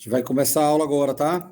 gente vai começar a aula agora, tá?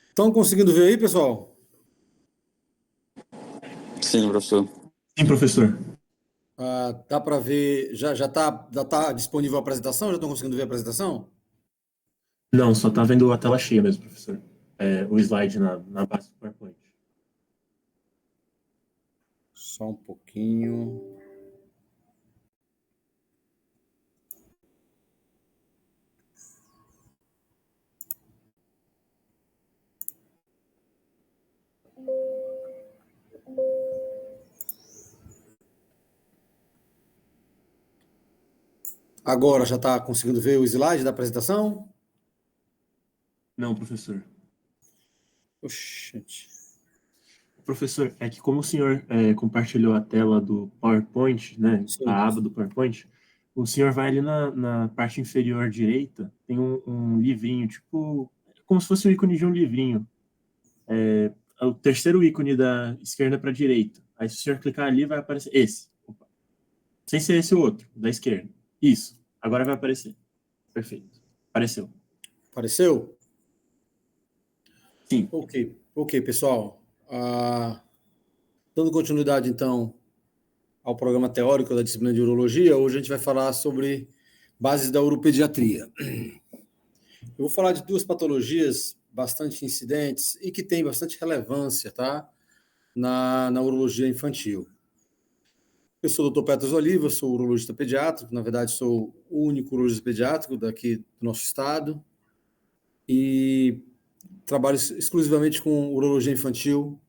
Estão conseguindo ver aí, pessoal? Sim, professor. Sim, professor. Dá para ver, já tá disponível a apresentação? Já estão conseguindo ver a apresentação? Não, só tá vendo a tela cheia mesmo, professor. O slide na base do PowerPoint. Só um pouquinho. Agora já está conseguindo ver o slide da apresentação? Não, professor. Oxente. Professor, é que como o senhor compartilhou a tela do PowerPoint, né, Sim. a aba do PowerPoint, o senhor vai ali na parte inferior direita, tem um livrinho, tipo, como se fosse o ícone de um livrinho. É o terceiro ícone da esquerda para a direita. Aí se o senhor clicar ali, vai aparecer esse. Opa. Sem ser esse o outro, da esquerda. Isso. Agora vai aparecer. Perfeito. Apareceu. Apareceu? Sim. Ok, pessoal. Dando continuidade, então, ao programa teórico da disciplina de urologia, hoje a gente vai falar sobre bases da uropediatria. Eu vou falar de duas patologias bastante incidentes e que têm bastante relevância, tá? Na urologia infantil. Eu sou o Dr. Petros Oliva, sou urologista pediátrico, na verdade sou o único urologista pediátrico daqui do nosso estado e trabalho exclusivamente com urologia infantil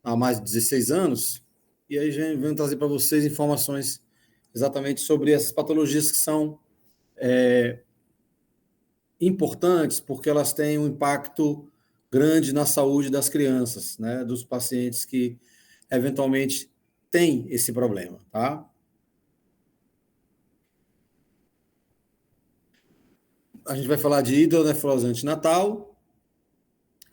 há mais de 16 anos, e aí já venho trazer para vocês informações exatamente sobre essas patologias que são importantes, porque elas têm um impacto grande na saúde das crianças, né, dos pacientes que eventualmente têm esse problema, tá? A gente vai falar de hidronefrose antinatal,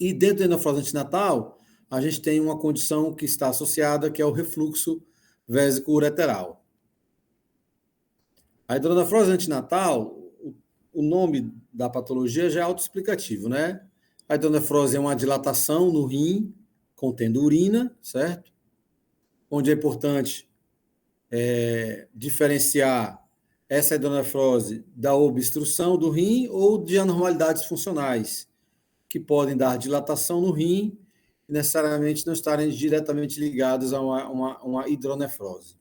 e dentro da hidronefrose antinatal, a gente tem uma condição que está associada, que é o refluxo vésico-ureteral. A hidronefrose antinatal, o nome da patologia já é autoexplicativo, né? A hidronefrose é uma dilatação no rim, contendo urina, certo? Onde é importante diferenciar essa hidronefrose da obstrução do rim ou de anormalidades funcionais, que podem dar dilatação no rim e necessariamente não estarem diretamente ligadas a uma hidronefrose.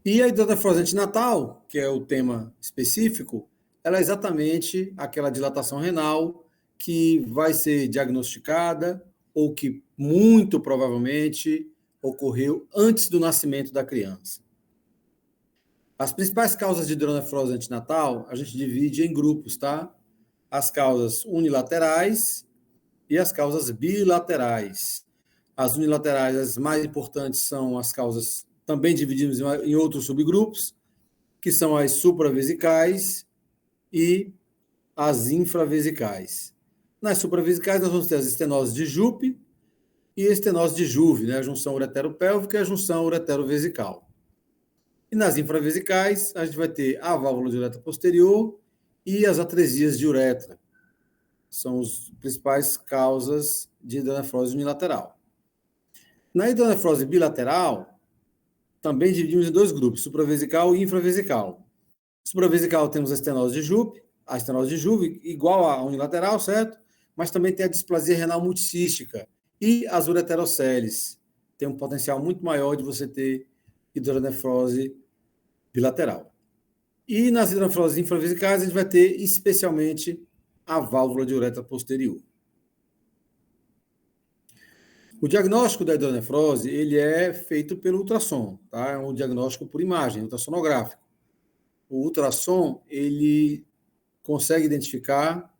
E a hidronefrose antinatal, que é o tema específico, ela é exatamente aquela dilatação renal que vai ser diagnosticada ou que muito provavelmente ocorreu antes do nascimento da criança. As principais causas de hidronefrose antinatal, a gente divide em grupos, tá? As causas unilaterais e as causas bilaterais. As unilaterais, as mais importantes, são as causas também divididas em outros subgrupos, que são as supravesicais e as infravesicais. Nas supravesicais, nós vamos ter as estenoses de Jupe e a estenose de Juve, né? A junção ureteropélvica e a junção ureterovesical. E nas infravesicais, a gente vai ter a válvula de uretra posterior e as atresias de uretra. São as principais causas de hidronefrose unilateral. Na hidronefrose bilateral, também dividimos em dois grupos, supravesical e infravesical. Supravesical temos a estenose de Jupe, a estenose de Juve, igual à unilateral, certo? Mas também tem a displasia renal multicística e as ureteroceles, tem um potencial muito maior de você ter hidronefrose bilateral. E nas hidronefroses infravesicais, a gente vai ter especialmente a válvula de uretra posterior. O diagnóstico da hidronefrose, ele é feito pelo ultrassom, tá? É um diagnóstico por imagem, ultrassonográfico. O ultrassom, ele consegue identificar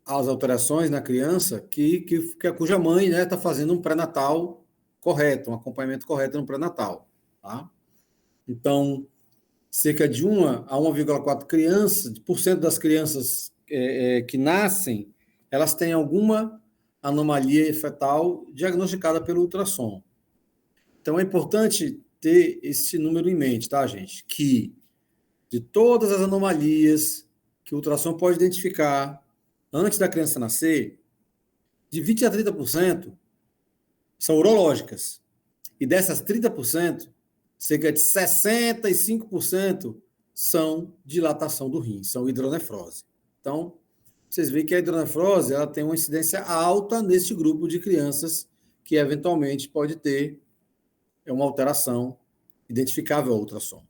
as alterações na criança cuja mãe está fazendo um pré-natal correto, um acompanhamento correto no pré-natal, tá? Então, cerca de 1 a 1,4% das crianças que nascem, elas têm alguma anomalia fetal diagnosticada pelo ultrassom. Então, é importante ter esse número em mente, tá, gente? Que de todas as anomalias que o ultrassom pode identificar antes da criança nascer, de 20% a 30% são urológicas. E dessas 30%, cerca de 65% são dilatação do rim, são hidronefrose. Então, vocês veem que a hidronefrose ela tem uma incidência alta neste grupo de crianças que eventualmente pode ter uma alteração identificável ao ultrassom.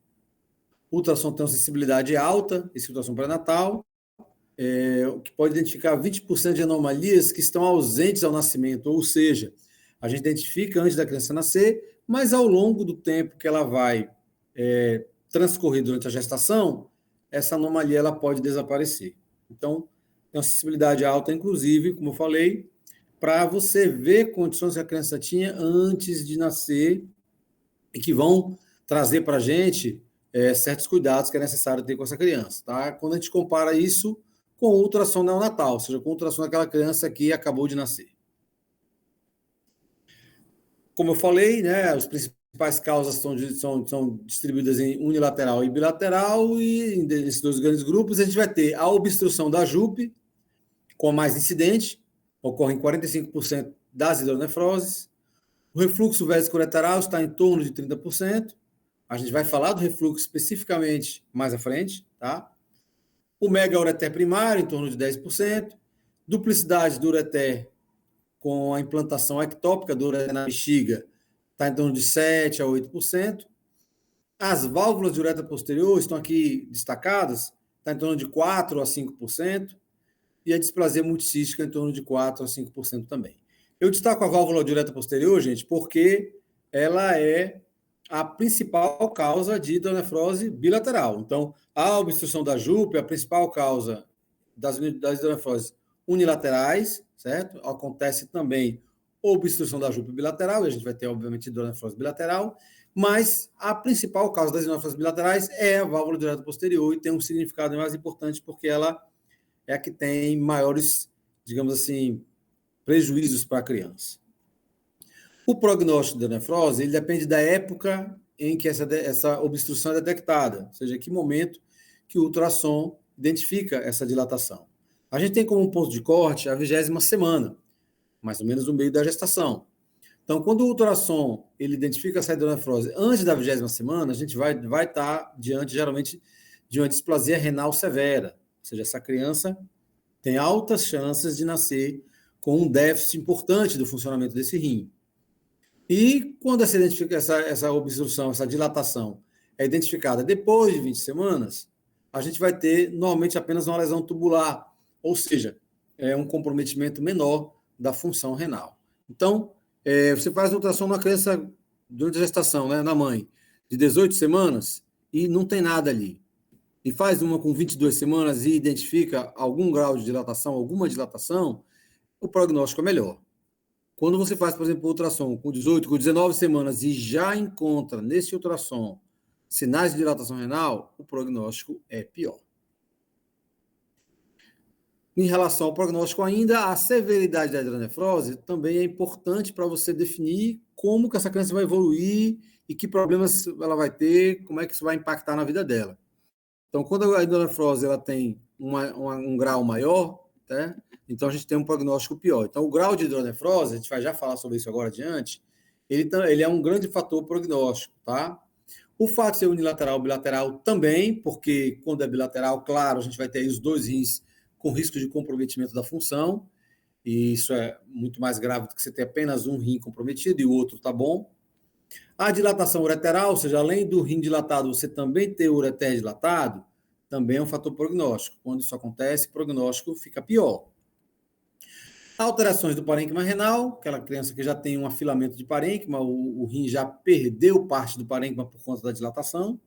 O ultrassom tem uma sensibilidade alta, esse ultrassom pré-natal, que pode identificar 20% de anomalias que estão ausentes ao nascimento, ou seja, a gente identifica antes da criança nascer, mas ao longo do tempo que ela vai transcorrer durante a gestação, essa anomalia ela pode desaparecer. Então, tem uma sensibilidade alta, inclusive, como eu falei, para você ver condições que a criança tinha antes de nascer e que vão trazer para a gente certos cuidados que é necessário ter com essa criança. Tá? Quando a gente compara isso com o ultrassom neonatal, ou seja, com o ultrassom daquela criança que acabou de nascer. Como eu falei, né, as principais causas são distribuídas em unilateral e bilateral, e nesses dois grandes grupos a gente vai ter a obstrução da JUP, com a mais incidente, ocorre em 45% das hidronefroses. O refluxo vésico-ureteral está em torno de 30%. A gente vai falar do refluxo especificamente mais à frente, tá? O mega-ureter primário, em torno de 10%. Duplicidade do ureter com a implantação ectópica do ureter na bexiga está em torno de 7% a 8%. As válvulas de uretra posterior estão aqui destacadas, está em torno de 4% a 5%. E a displasia multicística em torno de 4% a 5% também. Eu destaco a válvula de uretra posterior, gente, porque ela é a principal causa de hidronefrose bilateral. Então, a obstrução da JUP é a principal causa das hidronefroses unilaterais, certo? Acontece também obstrução da JUP bilateral, e a gente vai ter, obviamente, hidronefrose bilateral, mas a principal causa das hidronefroses bilaterais é a válvula de uretra posterior, e tem um significado mais importante porque ela é a que tem maiores, digamos assim, prejuízos para a criança. O prognóstico da nefrose ele depende da época em que essa obstrução é detectada, ou seja, em que momento que o ultrassom identifica essa dilatação. A gente tem como ponto de corte a 20ª semana, mais ou menos no meio da gestação. Então, quando o ultrassom ele identifica essa hidronefrose antes da 20ª semana, a gente vai estar diante, geralmente, de uma displasia renal severa, ou seja, essa criança tem altas chances de nascer com um déficit importante do funcionamento desse rim. E quando essa obstrução, essa dilatação é identificada depois de 20 semanas, a gente vai ter, normalmente, apenas uma lesão tubular, ou seja, é um comprometimento menor da função renal. Então, você faz ultrassom na criança durante a gestação, né, na mãe, de 18 semanas, e não tem nada ali. E faz uma com 22 semanas e identifica algum grau de dilatação, alguma dilatação, o prognóstico é melhor. Quando você faz, por exemplo, o ultrassom com 18, com 19 semanas e já encontra nesse ultrassom sinais de dilatação renal, o prognóstico é pior. Em relação ao prognóstico ainda, a severidade da hidronefrose também é importante para você definir como que essa criança vai evoluir e que problemas ela vai ter, como é que isso vai impactar na vida dela. Então, quando a hidronefrose ela tem um grau maior, né, então a gente tem um prognóstico pior. Então, o grau de hidronefrose, a gente vai já falar sobre isso agora adiante, ele é um grande fator prognóstico, tá? O fato de ser unilateral ou bilateral também, porque quando é bilateral, claro, a gente vai ter aí os dois rins com risco de comprometimento da função. e isso é muito mais grave do que você ter apenas um rim comprometido e o outro está bom. A dilatação ureteral, ou seja, além do rim dilatado, você também ter o ureter dilatado, também é um fator prognóstico. Quando isso acontece, o prognóstico fica pior. Alterações do parênquima renal, aquela criança que já tem um afilamento de parênquima, o rim já perdeu parte do parênquima por conta da dilatação.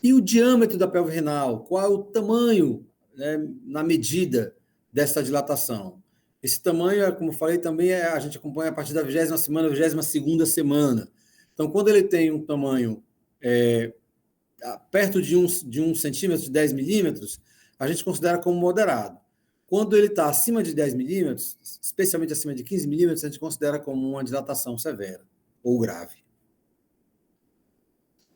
E o diâmetro da pelve renal, qual é o tamanho, né, na medida dessa dilatação? Esse tamanho, como eu falei, também a gente acompanha a partir da 20ª semana, 22ª semana. Então, quando ele tem um tamanho perto de 1 centímetro, de 10 milímetros, a gente considera como moderado. Quando ele está acima de 10 milímetros, especialmente acima de 15 milímetros, a gente considera como uma dilatação severa ou grave.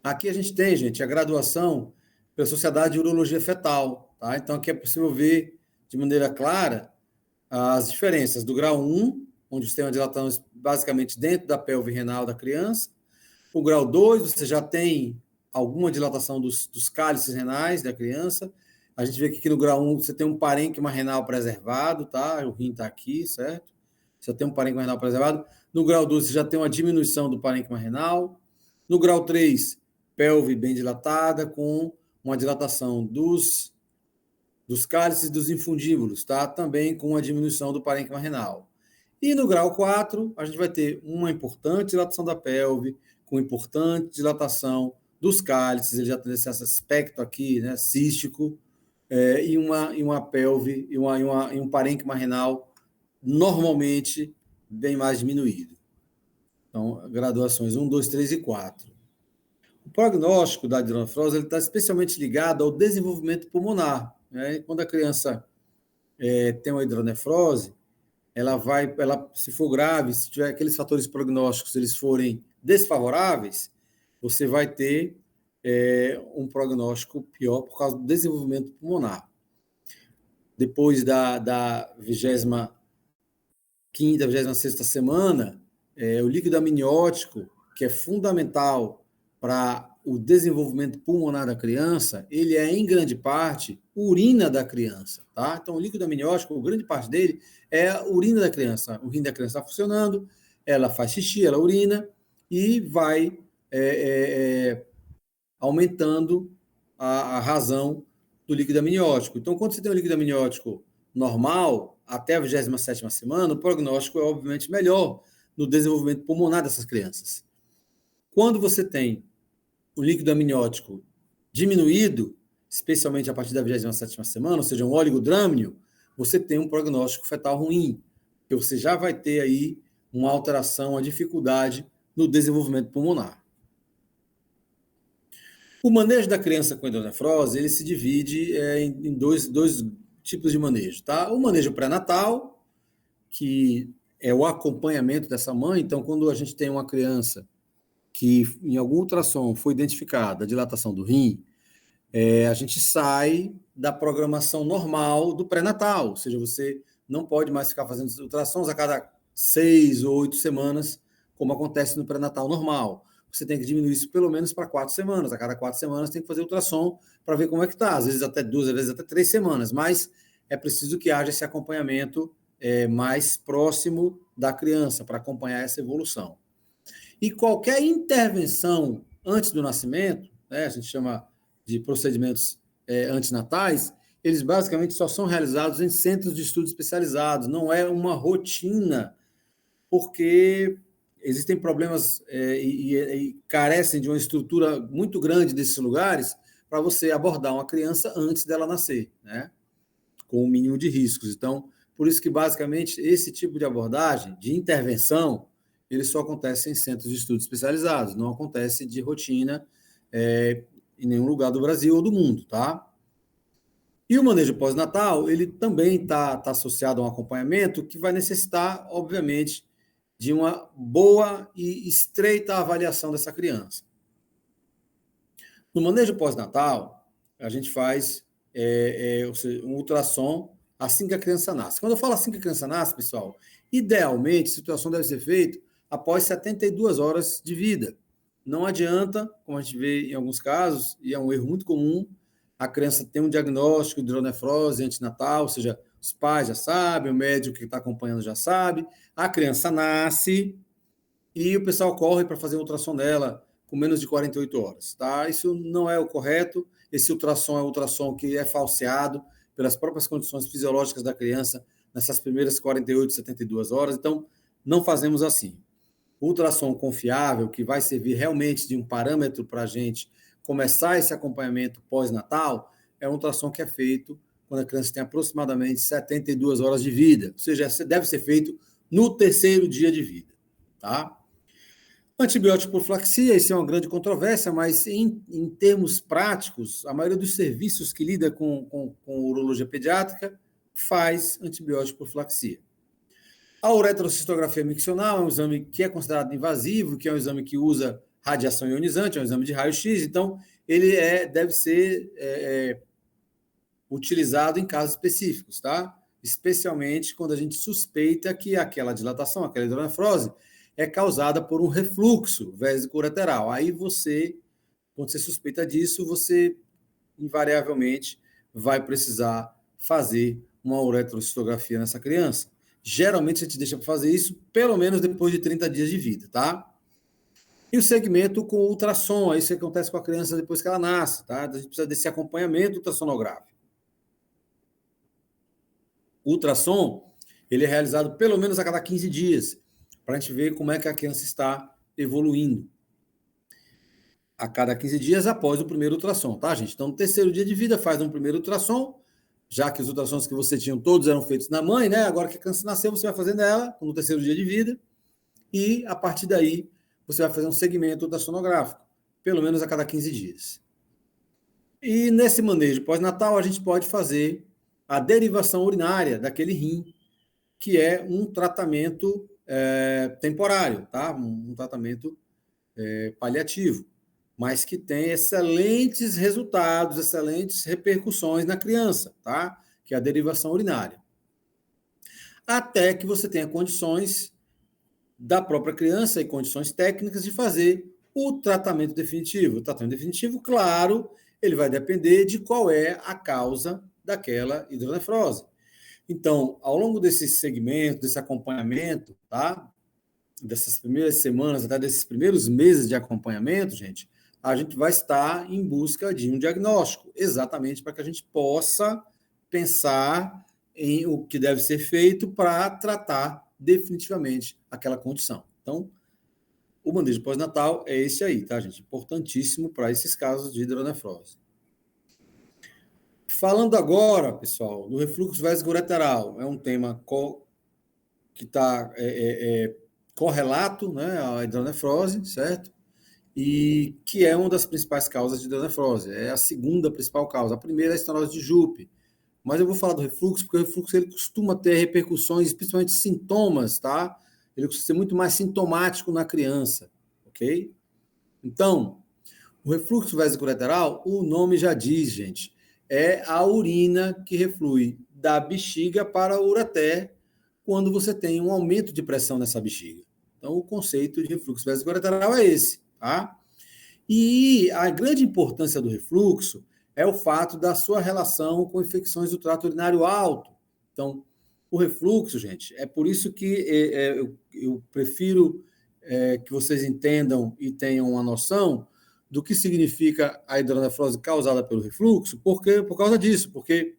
Aqui a gente tem, gente, a graduação pela Sociedade de Urologia Fetal. Tá? Então, aqui é possível ver de maneira clara as diferenças do grau 1, onde você tem uma dilatação basicamente dentro da pelve renal da criança. O grau 2, você já tem alguma dilatação dos cálices renais da criança. A gente vê que aqui no grau 1 você tem um parênquima renal preservado, tá? O rim está aqui, certo? Você tem um parênquima renal preservado. No grau 2, você já tem uma diminuição do parênquima renal. No grau 3, pelve bem dilatada, com uma dilatação dos cálices e dos infundíbulos, tá? Também com uma diminuição do parênquima renal. E no grau 4, a gente vai ter uma importante dilatação da pelve, com importante dilatação dos cálices, ele já tem esse aspecto aqui, né, cístico, e uma pelve, e um parênquima renal normalmente bem mais diminuído. Então, graduações 1, 2, 3 e 4. O prognóstico da hidronefrose está especialmente ligado ao desenvolvimento pulmonar. Né? Quando a criança tem uma hidronefrose, ela, se for grave, se tiver aqueles fatores prognósticos, eles forem desfavoráveis, você vai ter um prognóstico pior por causa do desenvolvimento pulmonar. Depois da 25ª, 26ª semana, o líquido amniótico, que é fundamental para o desenvolvimento pulmonar da criança, ele é, em grande parte, urina da criança. Tá? Então, o líquido amniótico, grande parte dele, é a urina da criança. O rim da criança está funcionando, ela faz xixi, ela urina, e vai aumentando a razão do líquido amniótico. Então, quando você tem um líquido amniótico normal, até a 27ª semana, o prognóstico é, obviamente, melhor no desenvolvimento pulmonar dessas crianças. Quando você tem o líquido amniótico diminuído, especialmente a partir da 27ª semana, ou seja, um oligodrâmnio, você tem um prognóstico fetal ruim, porque você já vai ter aí uma alteração, uma dificuldade no desenvolvimento pulmonar. O manejo da criança com hidronefrose, ele se divide em dois tipos de manejo, tá? O manejo pré-natal, que é o acompanhamento dessa mãe. Então, quando a gente tem uma criança que em algum ultrassom foi identificada a dilatação do rim, a gente sai da programação normal do pré-natal, ou seja, você não pode mais ficar fazendo ultrassons a cada 6 ou 8 semanas, como acontece no pré-natal normal. Você tem que diminuir isso pelo menos para 4 semanas. A cada 4 semanas tem que fazer ultrassom para ver como é que está. Às vezes até 2, às vezes até 3 semanas, mas é preciso que haja esse acompanhamento mais próximo da criança para acompanhar essa evolução. E qualquer intervenção antes do nascimento, né, a gente chama de procedimentos antinatais, eles basicamente só são realizados em centros de estudo especializados, não é uma rotina, porque existem problemas e carecem de uma estrutura muito grande desses lugares para você abordar uma criança antes dela nascer, né, com o mínimo de riscos. Então, por isso que, basicamente, esse tipo de abordagem, de intervenção, ele só acontece em centros de estudo especializados, não acontece de rotina em nenhum lugar do Brasil ou do mundo, tá? E o manejo pós-natal, ele também está associado a um acompanhamento que vai necessitar, obviamente, de uma boa e estreita avaliação dessa criança. No manejo pós-natal, a gente faz um ultrassom assim que a criança nasce. Quando eu falo assim que a criança nasce, pessoal, idealmente, a situação deve ser feita após 72 horas de vida. Não adianta, como a gente vê em alguns casos, e é um erro muito comum, a criança tem um diagnóstico de hidronefrose antinatal, ou seja, Os pais já sabem, o médico que está acompanhando já sabe. A criança nasce e o pessoal corre para fazer um ultrassom dela com menos de 48 horas. Tá? Isso não é o correto. Esse ultrassom é um ultrassom que é falseado pelas próprias condições fisiológicas da criança nessas primeiras 48, 72 horas. Então, não fazemos assim. O ultrassom confiável, que vai servir realmente de um parâmetro para a gente começar esse acompanhamento pós-natal, é um ultrassom que é feito quando a criança tem aproximadamente 72 horas de vida, ou seja, deve ser feito no terceiro dia de vida. Tá? Antibiótico profilaxia, isso é uma grande controvérsia, mas em termos práticos, a maioria dos serviços que lida com urologia pediátrica faz antibiótico profilaxia. A uretrocistografia miccional é um exame que é considerado invasivo, que é um exame que usa radiação ionizante, é um exame de raio-x, então ele deve ser utilizado em casos específicos, tá? Especialmente quando a gente suspeita que aquela dilatação, aquela hidronefrose, é causada por um refluxo vésico-ureteral. Aí você, quando você suspeita disso, você invariavelmente vai precisar fazer uma uretrocistografia nessa criança. Geralmente a gente deixa para fazer isso pelo menos depois de 30 dias de vida, tá? E o segmento com ultrassom, isso que acontece com a criança depois que ela nasce, tá? A gente precisa desse acompanhamento ultrassonográfico. O ultrassom, ele é realizado pelo menos a cada 15 dias, para a gente ver como é que a criança está evoluindo. A cada 15 dias após o primeiro ultrassom, tá, gente? Então, no terceiro dia de vida, faz um primeiro ultrassom, já que os ultrassons que você tinha todos eram feitos na mãe, né? Agora que a criança nasceu, você vai fazer nela, no terceiro dia de vida, e a partir daí, você vai fazer um segmento ultrassonográfico, pelo menos a cada 15 dias. E nesse manejo pós-natal, a gente pode fazer a derivação urinária daquele rim, que é um tratamento temporário, tá? Um tratamento paliativo, mas que tem excelentes resultados, excelentes repercussões na criança, tá? Que é a derivação urinária. Até que você tenha condições da própria criança e condições técnicas de fazer o tratamento definitivo. O tratamento definitivo, claro, ele vai depender de qual é a causa daquela hidronefrose. Então, ao longo desse segmento, desse acompanhamento, tá? Dessas primeiras semanas, até desses primeiros meses de acompanhamento, gente, a gente vai estar em busca de um diagnóstico, exatamente para que a gente possa pensar em o que deve ser feito para tratar definitivamente aquela condição. Então, o manejo pós-natal é esse aí, tá, gente? Importantíssimo para esses casos de hidronefrose. Falando agora, pessoal, do refluxo vésico-ureteral, é um tema que está correlato, né, à hidronefrose, certo? E que é uma das principais causas de hidronefrose. É a segunda principal causa. A primeira é a estenose de Jupe. Mas eu vou falar do refluxo, porque o refluxo ele costuma ter repercussões, principalmente sintomas, tá? Ele costuma ser muito mais sintomático na criança, ok? Então, o refluxo vésico-ureteral, o nome já diz, gente, é a urina que reflui da bexiga para o ureter quando você tem um aumento de pressão nessa bexiga. Então, o conceito de refluxo vésico-ureteral é esse, tá? E a grande importância do refluxo é o fato da sua relação com infecções do trato urinário alto. Então, o refluxo, gente, é por isso que eu prefiro que vocês entendam e tenham uma noção do que significa a hidronefrose causada pelo refluxo, por causa disso, porque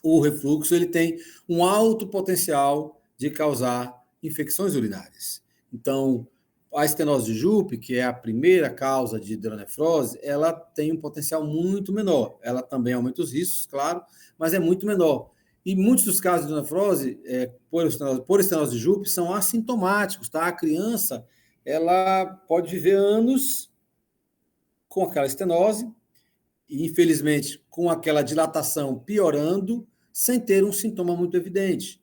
o refluxo ele tem um alto potencial de causar infecções urinárias. Então, a estenose de Jupe, que é a primeira causa de hidronefrose, ela tem um potencial muito menor. Ela também aumenta os riscos, claro, mas é muito menor. E muitos dos casos de hidronefrose por estenose de Jupe são assintomáticos, tá? A criança, ela pode viver anos com aquela estenose, e infelizmente com aquela dilatação piorando, sem ter um sintoma muito evidente,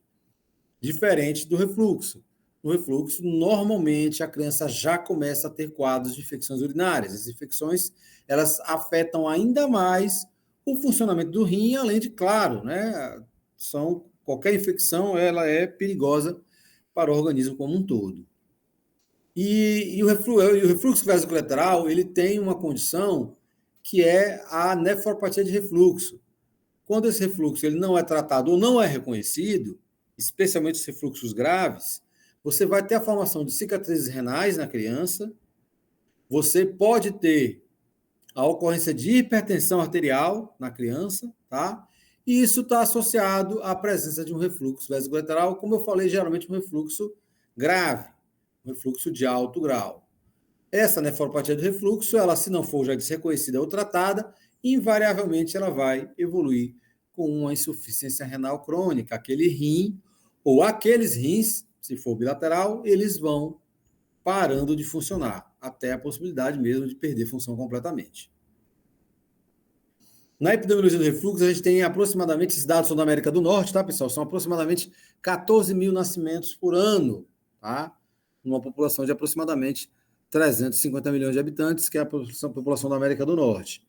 diferente do refluxo. No refluxo, normalmente a criança já começa a ter quadros de infecções urinárias. As infecções, elas afetam ainda mais o funcionamento do rim, além de, claro, né, qualquer infecção ela é perigosa para o organismo como um todo. E o refluxo vésico-ureteral, ele tem uma condição que é a nefropatia de refluxo. quando esse refluxo ele não é tratado ou não é reconhecido, especialmente os refluxos graves, você vai ter a formação de cicatrizes renais na criança, você pode ter a ocorrência de hipertensão arterial na criança, tá? E isso está associado à presença de um refluxo vesicolateral, como eu falei, geralmente um refluxo grave, um refluxo de alto grau. Essa nefropatia do refluxo, ela, se não for já desreconhecida ou tratada, invariavelmente ela vai evoluir com uma insuficiência renal crônica. Aquele rim, ou aqueles rins, se for bilateral, eles vão parando de funcionar, até a possibilidade mesmo de perder função completamente. Na epidemiologia do refluxo, a gente tem aproximadamente, esses dados são da América do Norte, tá, pessoal? São aproximadamente 14 mil nascimentos por ano, tá? Numa população de aproximadamente 350 milhões de habitantes, que é a população da América do Norte.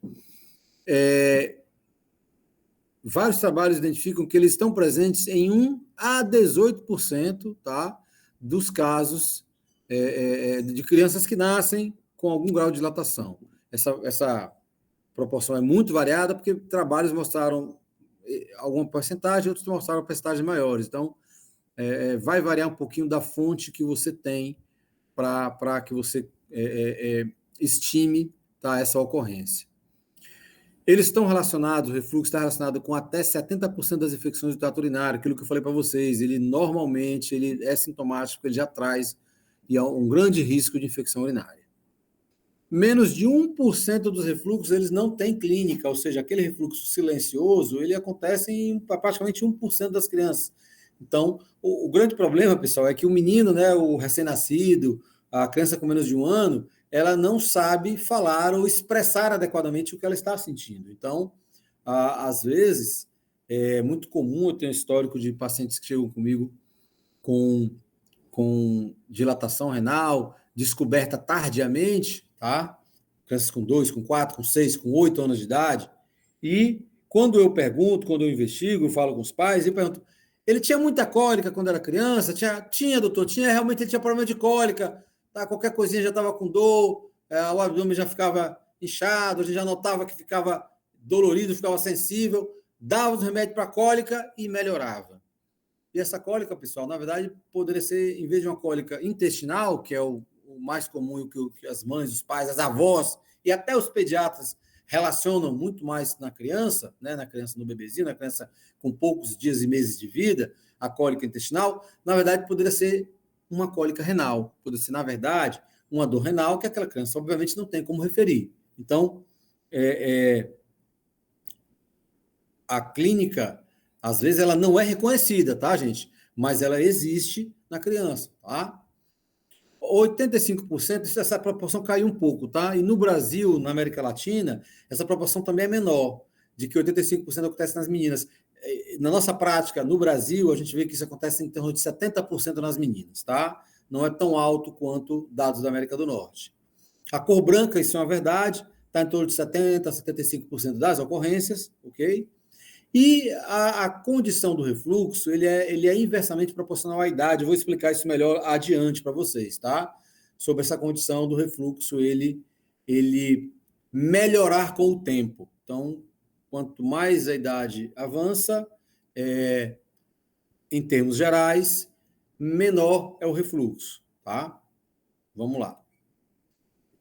Vários trabalhos identificam que eles estão presentes em 1 a 18%, tá, dos casos de crianças que nascem com algum grau de dilatação. Essa proporção é muito variada, porque trabalhos mostraram alguma porcentagem, outros mostraram porcentagens maiores. Então, vai variar um pouquinho da fonte que você tem para que você estime, tá, essa ocorrência. Eles estão relacionados, o refluxo está relacionado com até 70% das infecções do trato urinário, aquilo que eu falei para vocês, ele normalmente ele é sintomático, ele já traz um grande risco de infecção urinária. Menos de 1% dos refluxos eles não têm clínica, ou seja, aquele refluxo silencioso, ele acontece em praticamente 1% das crianças. Então, o grande problema, pessoal, é que o menino, né, o recém-nascido, a criança com menos de 1 ano, ela não sabe falar ou expressar adequadamente o que ela está sentindo. Então, às vezes, é muito comum, eu tenho um histórico de pacientes que chegam comigo com dilatação renal, descoberta tardiamente, tá? Crianças com 2, com 4, com 6, com 8 anos de idade. E quando eu pergunto, quando eu investigo, eu falo com os pais, eu pergunto, ele tinha muita cólica quando era criança? Tinha, doutor, realmente ele tinha problema de cólica, tá? Qualquer coisinha já estava com dor, o abdômen já ficava inchado, a gente já notava que ficava dolorido, ficava sensível, dava os remédios para cólica e melhorava. E essa cólica, pessoal, na verdade, poderia ser, em vez de uma cólica intestinal, que é o mais comum que as mães, os pais, as avós e até os pediatras relacionam muito mais na criança, né, na criança no bebezinho, na criança com poucos dias e meses de vida, a cólica intestinal, na verdade, poderia ser uma cólica renal. Poderia ser, na verdade, uma dor renal que aquela criança, obviamente, não tem como referir. Então, a clínica, às vezes, ela não é reconhecida, tá, gente? Mas ela existe na criança, tá? 85%, essa proporção caiu um pouco, tá? E no Brasil, na América Latina, essa proporção também é menor, de que 85% acontece nas meninas. Na nossa prática, no Brasil, a gente vê que isso acontece em torno de 70% nas meninas, tá? Não é tão alto quanto dados da América do Norte. A cor branca, isso é uma verdade, está em torno de 70%, 75% das ocorrências, ok? E a condição do refluxo, ele é inversamente proporcional à idade. Eu vou explicar isso melhor adiante para vocês, tá? Sobre essa condição do refluxo, ele melhorar com o tempo. Então, quanto mais a idade avança, em termos gerais, menor é o refluxo, tá? Vamos lá.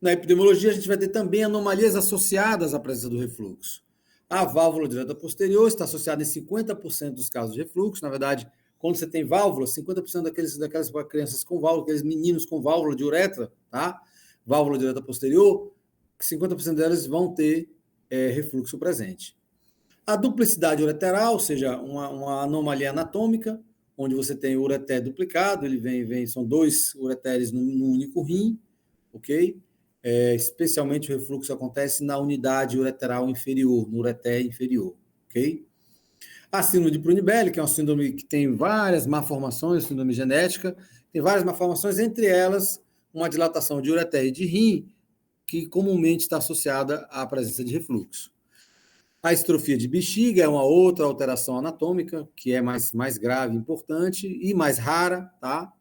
Na epidemiologia, a gente vai ter também anomalias associadas à presença do refluxo. A válvula direta posterior está associada em 50% dos casos de refluxo. Na verdade, quando você tem válvula, 50% daquelas crianças com válvula, aqueles meninos com válvula de uretra, tá? Válvula direta posterior, 50% delas vão ter refluxo presente. A duplicidade ureteral, ou seja, uma anomalia anatômica, onde você tem o ureter duplicado, ele são 2 ureteres num único rim, ok? Especialmente o refluxo acontece na unidade ureteral inferior, no ureter inferior, ok? A síndrome de Prunibelli, que é uma síndrome que tem várias malformações, síndrome genética, tem várias malformações, entre elas uma dilatação de ureter e de rim, que comumente está associada à presença de refluxo. A estrofia de bexiga é uma outra alteração anatômica, que é mais grave, importante e mais rara, tá?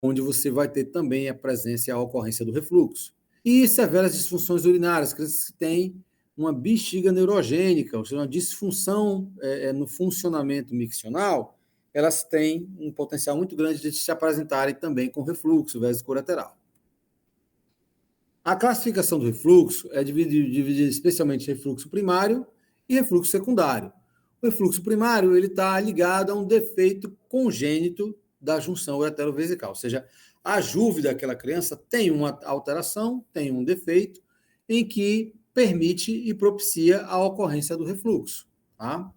Onde você vai ter também a presença e a ocorrência do refluxo. E severas disfunções urinárias, crianças que têm uma bexiga neurogênica, ou seja, uma disfunção no funcionamento miccional, elas têm um potencial muito grande de se apresentarem também com refluxo vesicolateral. A classificação do refluxo é dividida especialmente em refluxo primário e refluxo secundário. O refluxo primário está ligado a um defeito congênito da junção uretero-vesical, ou seja, a juve daquela criança tem uma alteração, tem um defeito, em que permite e propicia a ocorrência do refluxo. Tá?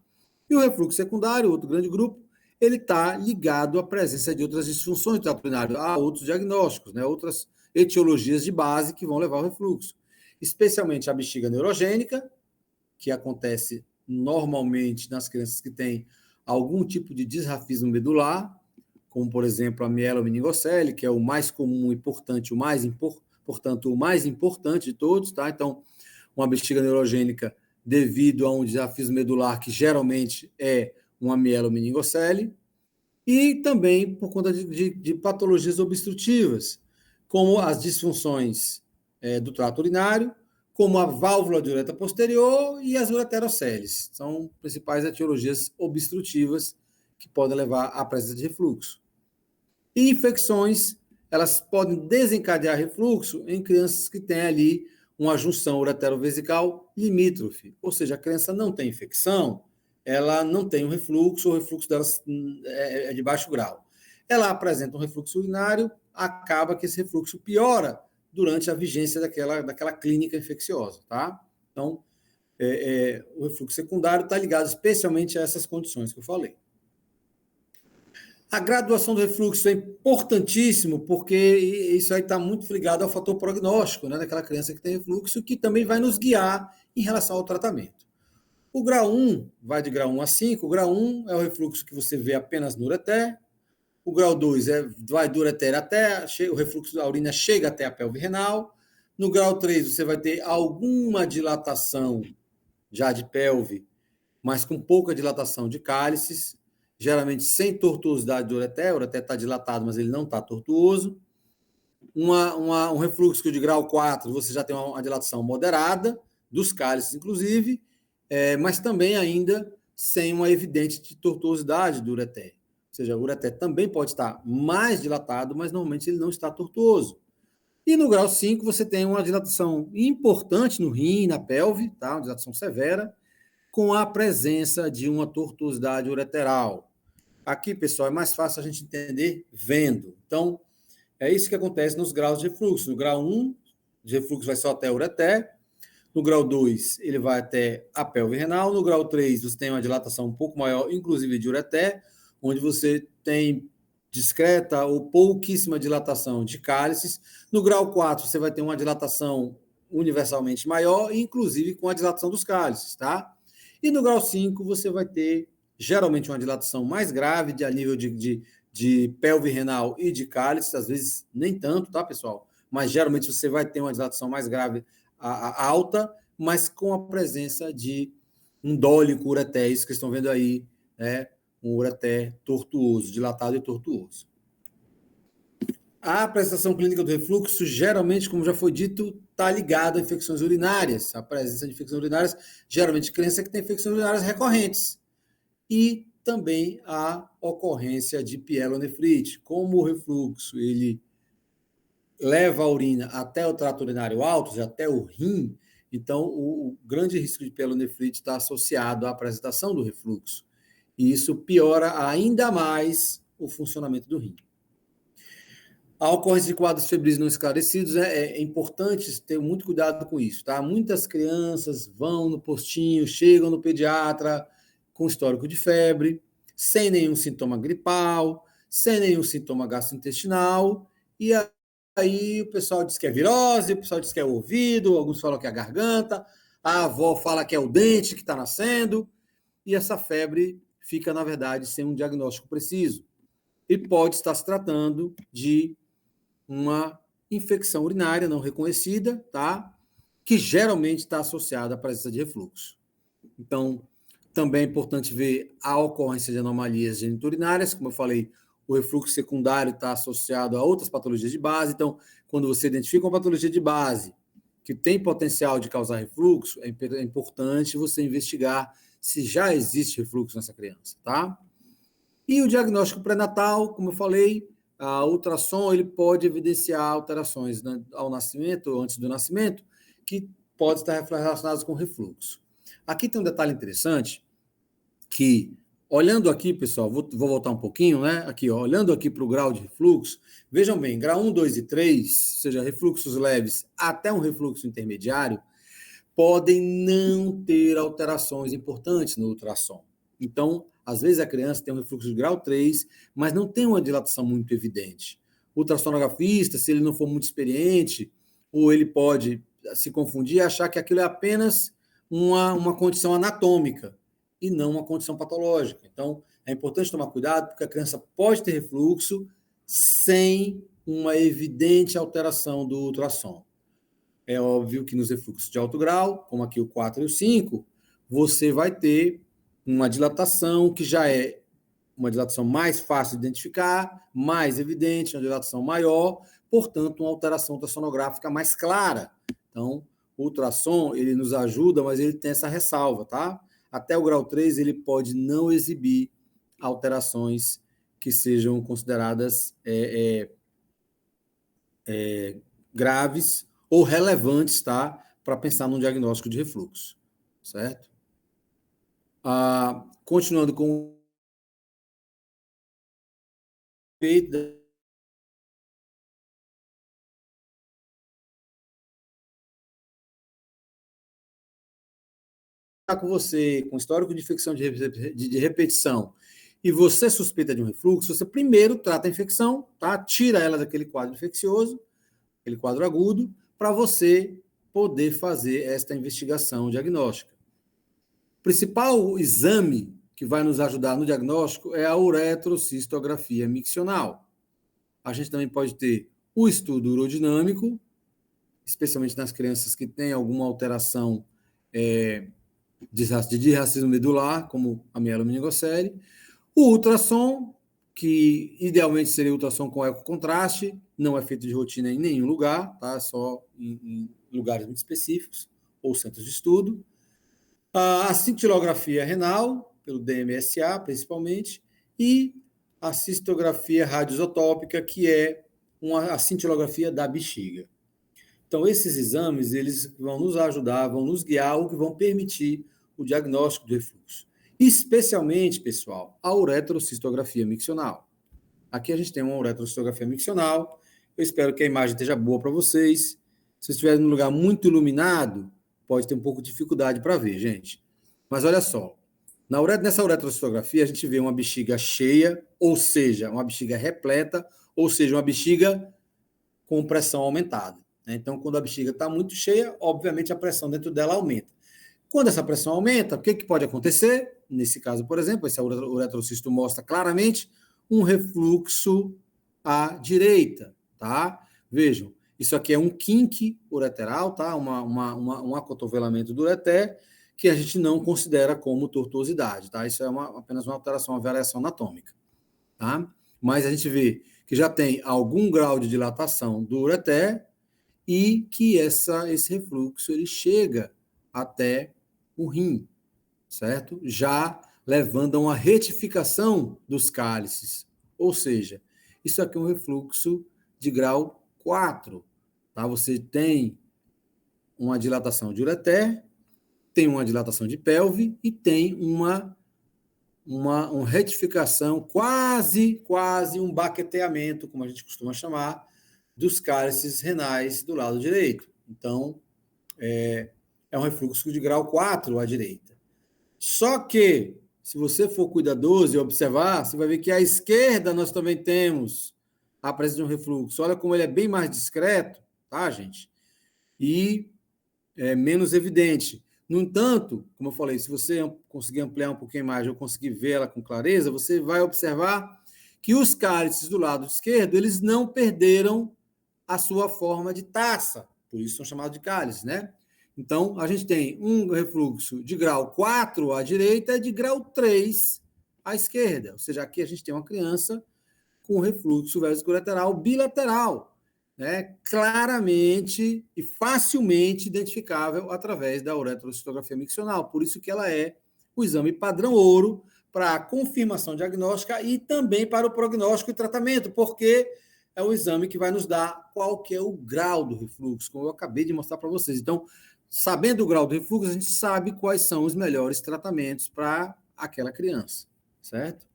E o refluxo secundário, outro grande grupo, ele está ligado à presença de outras disfunções do trato urinário, a outros diagnósticos, né, outras etiologias de base que vão levar ao refluxo, especialmente a bexiga neurogênica, que acontece normalmente nas crianças que têm algum tipo de disrafismo medular, como, por exemplo, a mielomeningocele, que é o mais comum e importante, portanto, o mais importante de todos, tá? Então, uma bexiga neurogênica devido a um disrafismo medular, que geralmente é uma mielomeningocele, e também por conta de patologias obstrutivas, como as disfunções do trato urinário, como a válvula de uretra posterior e as ureteroceles. São principais etiologias obstrutivas que podem levar à presença de refluxo. E infecções, elas podem desencadear refluxo em crianças que têm ali uma junção uretero-vesical limítrofe, ou seja, a criança não tem infecção, ela não tem um refluxo, o refluxo dela é de baixo grau. Ela apresenta um refluxo urinário, acaba que esse refluxo piora durante a vigência daquela clínica infecciosa, tá? Então, o refluxo secundário está ligado especialmente a essas condições que eu falei. A graduação do refluxo é importantíssimo, porque isso aí está muito ligado ao fator prognóstico, né, daquela criança que tem refluxo, que também vai nos guiar em relação ao tratamento. O grau 1 vai de grau 1 a 5. O grau 1 é o refluxo que você vê apenas no ureter. O grau 2 vai do ureter até, o refluxo da urina chega até a pelve renal. No grau 3 você vai ter alguma dilatação já de pelve, mas com pouca dilatação de cálices, geralmente sem tortuosidade do ureter. O ureter está dilatado, mas ele não está tortuoso. Um refluxo de grau 4, você já tem uma dilatação moderada, dos cálices, inclusive, mas também ainda sem uma evidente tortuosidade do ureter. Ou seja, o ureter também pode estar mais dilatado, mas normalmente ele não está tortuoso. E no grau 5, você tem uma dilatação importante no rim, na pelve, tá? Uma dilatação severa, com a presença de uma tortuosidade ureteral. Aqui, pessoal, é mais fácil a gente entender vendo. Então, é isso que acontece nos graus de refluxo. No grau 1, de refluxo vai só até o ureter. No grau 2, ele vai até a pelve renal. No grau 3, você tem uma dilatação um pouco maior, inclusive de ureter, onde você tem discreta ou pouquíssima dilatação de cálices. No grau 4, você vai ter uma dilatação universalmente maior, inclusive com a dilatação dos cálices, tá? E no grau 5, você vai ter geralmente uma dilatação mais grave a nível de pelve renal e de cálices, às vezes nem tanto, tá, pessoal? Mas geralmente você vai ter uma dilatação mais grave alta, mas com a presença de um dólico ureter, isso que estão vendo aí, né? Um ureter tortuoso, dilatado e tortuoso. A apresentação clínica do refluxo, geralmente, como já foi dito, está ligada a infecções urinárias. A presença de infecções urinárias, geralmente, criança que tem infecções urinárias recorrentes. E também a ocorrência de pielonefrite. Como o refluxo ele leva a urina até o trato urinário alto, até o rim, então o grande risco de pielonefrite está associado à apresentação do refluxo. E isso piora ainda mais o funcionamento do rim. A ocorrência de quadros febris não esclarecidos é importante ter muito cuidado com isso, tá? Muitas crianças vão no postinho, chegam no pediatra com histórico de febre, sem nenhum sintoma gripal, sem nenhum sintoma gastrointestinal, e aí o pessoal diz que é virose, o pessoal diz que é o ouvido, alguns falam que é a garganta, a avó fala que é o dente que está nascendo, e essa febre fica, na verdade, sem um diagnóstico preciso. E pode estar se tratando de uma infecção urinária não reconhecida, tá? Que geralmente está associada à presença de refluxo. Então, também é importante ver a ocorrência de anomalias geniturinárias, como eu falei, o refluxo secundário está associado a outras patologias de base, então, quando você identifica uma patologia de base que tem potencial de causar refluxo, é importante você investigar se já existe refluxo nessa criança, tá? E o diagnóstico pré-natal, como eu falei, a ultrassom ele pode evidenciar alterações ao nascimento, ou antes do nascimento, que podem estar relacionadas com refluxo. Aqui tem um detalhe interessante, que, olhando aqui, pessoal, vou voltar um pouquinho, né? Aqui, ó, olhando aqui para o grau de refluxo, vejam bem, grau 1, 2 e 3, ou seja, refluxos leves até um refluxo intermediário, podem não ter alterações importantes no ultrassom. Então, às vezes a criança tem um refluxo de grau 3, mas não tem uma dilatação muito evidente. O ultrassonografista, se ele não for muito experiente, ou ele pode se confundir e achar que aquilo é apenas uma condição anatômica e não uma condição patológica. Então, é importante tomar cuidado, porque a criança pode ter refluxo sem uma evidente alteração do ultrassom. É óbvio que nos refluxos de alto grau, como aqui o 4 e o 5, você vai ter uma dilatação que já é uma dilatação mais fácil de identificar, mais evidente, uma dilatação maior, portanto, uma alteração ultrassonográfica mais clara. Então, o ultrassom, ele nos ajuda, mas ele tem essa ressalva, tá? Até o grau 3, ele pode não exibir alterações que sejam consideradas graves ou relevantes, tá? Para pensar num diagnóstico de refluxo, certo? Continuando com com você com histórico de infecção de repetição e você suspeita de um refluxo, você primeiro trata a infecção, tá? Tira ela daquele quadro infeccioso, aquele quadro agudo, para você poder fazer esta investigação diagnóstica. O principal exame que vai nos ajudar no diagnóstico é a uretrocistografia miccional. A gente também pode ter o estudo urodinâmico, especialmente nas crianças que têm alguma alteração de dirracismo medular, como a mielomeningocele. O ultrassom, que idealmente seria ultrassom com ecocontraste, não é feito de rotina em nenhum lugar, tá? Só em lugares muito específicos, ou centros de estudo. A cintilografia renal, pelo DMSA, principalmente, e a cistografia radioisotópica, que é a cintilografia da bexiga. Então, esses exames, eles vão nos ajudar, vão nos guiar, ou que vão permitir o diagnóstico do refluxo. Especialmente, pessoal, a uretrocistografia miccional. Aqui a gente tem uma uretrocistografia miccional. Eu espero que a imagem esteja boa para vocês. Se estiver num lugar muito iluminado, pode ter um pouco de dificuldade para ver, gente. Mas olha só, nessa uretrocistografia a gente vê uma bexiga cheia, ou seja, uma bexiga repleta, ou seja, uma bexiga com pressão aumentada. Então, quando a bexiga está muito cheia, obviamente a pressão dentro dela aumenta. Quando essa pressão aumenta, o que pode acontecer? Nesse caso, por exemplo, esse uretrocisto mostra claramente um refluxo à direita, tá? Vejam, isso aqui é um kink ureteral, tá? Um acotovelamento do ureter, que a gente não considera como tortuosidade, tá? Isso é apenas uma alteração, uma variação anatômica, tá? Mas a gente vê que já tem algum grau de dilatação do ureter e que esse refluxo ele chega até o rim, certo? Já levando a uma retificação dos cálices. Ou seja, isso aqui é um refluxo de grau 4. Tá? Você tem uma dilatação de ureter, tem uma dilatação de pelve e tem uma retificação, quase um baqueteamento, como a gente costuma chamar, dos cálices renais do lado direito. Então, é um refluxo de grau 4 à direita. Só que, se você for cuidadoso e observar, você vai ver que à esquerda nós também temos a presença de um refluxo. Olha como ele é bem mais discreto, tá, gente? E é menos evidente. No entanto, como eu falei, se você conseguir ampliar um pouquinho mais ou conseguir ver ela com clareza, você vai observar que os cálices do lado esquerdo, eles não perderam a sua forma de taça, por isso são chamados de cálices, né? Então, a gente tem um refluxo de grau 4 à direita e de grau 3 à esquerda. Ou seja, aqui a gente tem uma criança com refluxo vesicolateral bilateral. né, claramente e facilmente identificável através da uretrocistografia miccional. Por isso que ela é o exame padrão ouro para a confirmação diagnóstica e também para o prognóstico e tratamento, porque é o exame que vai nos dar qual que é o grau do refluxo, como eu acabei de mostrar para vocês. Então, sabendo o grau do refluxo, a gente sabe quais são os melhores tratamentos para aquela criança, certo?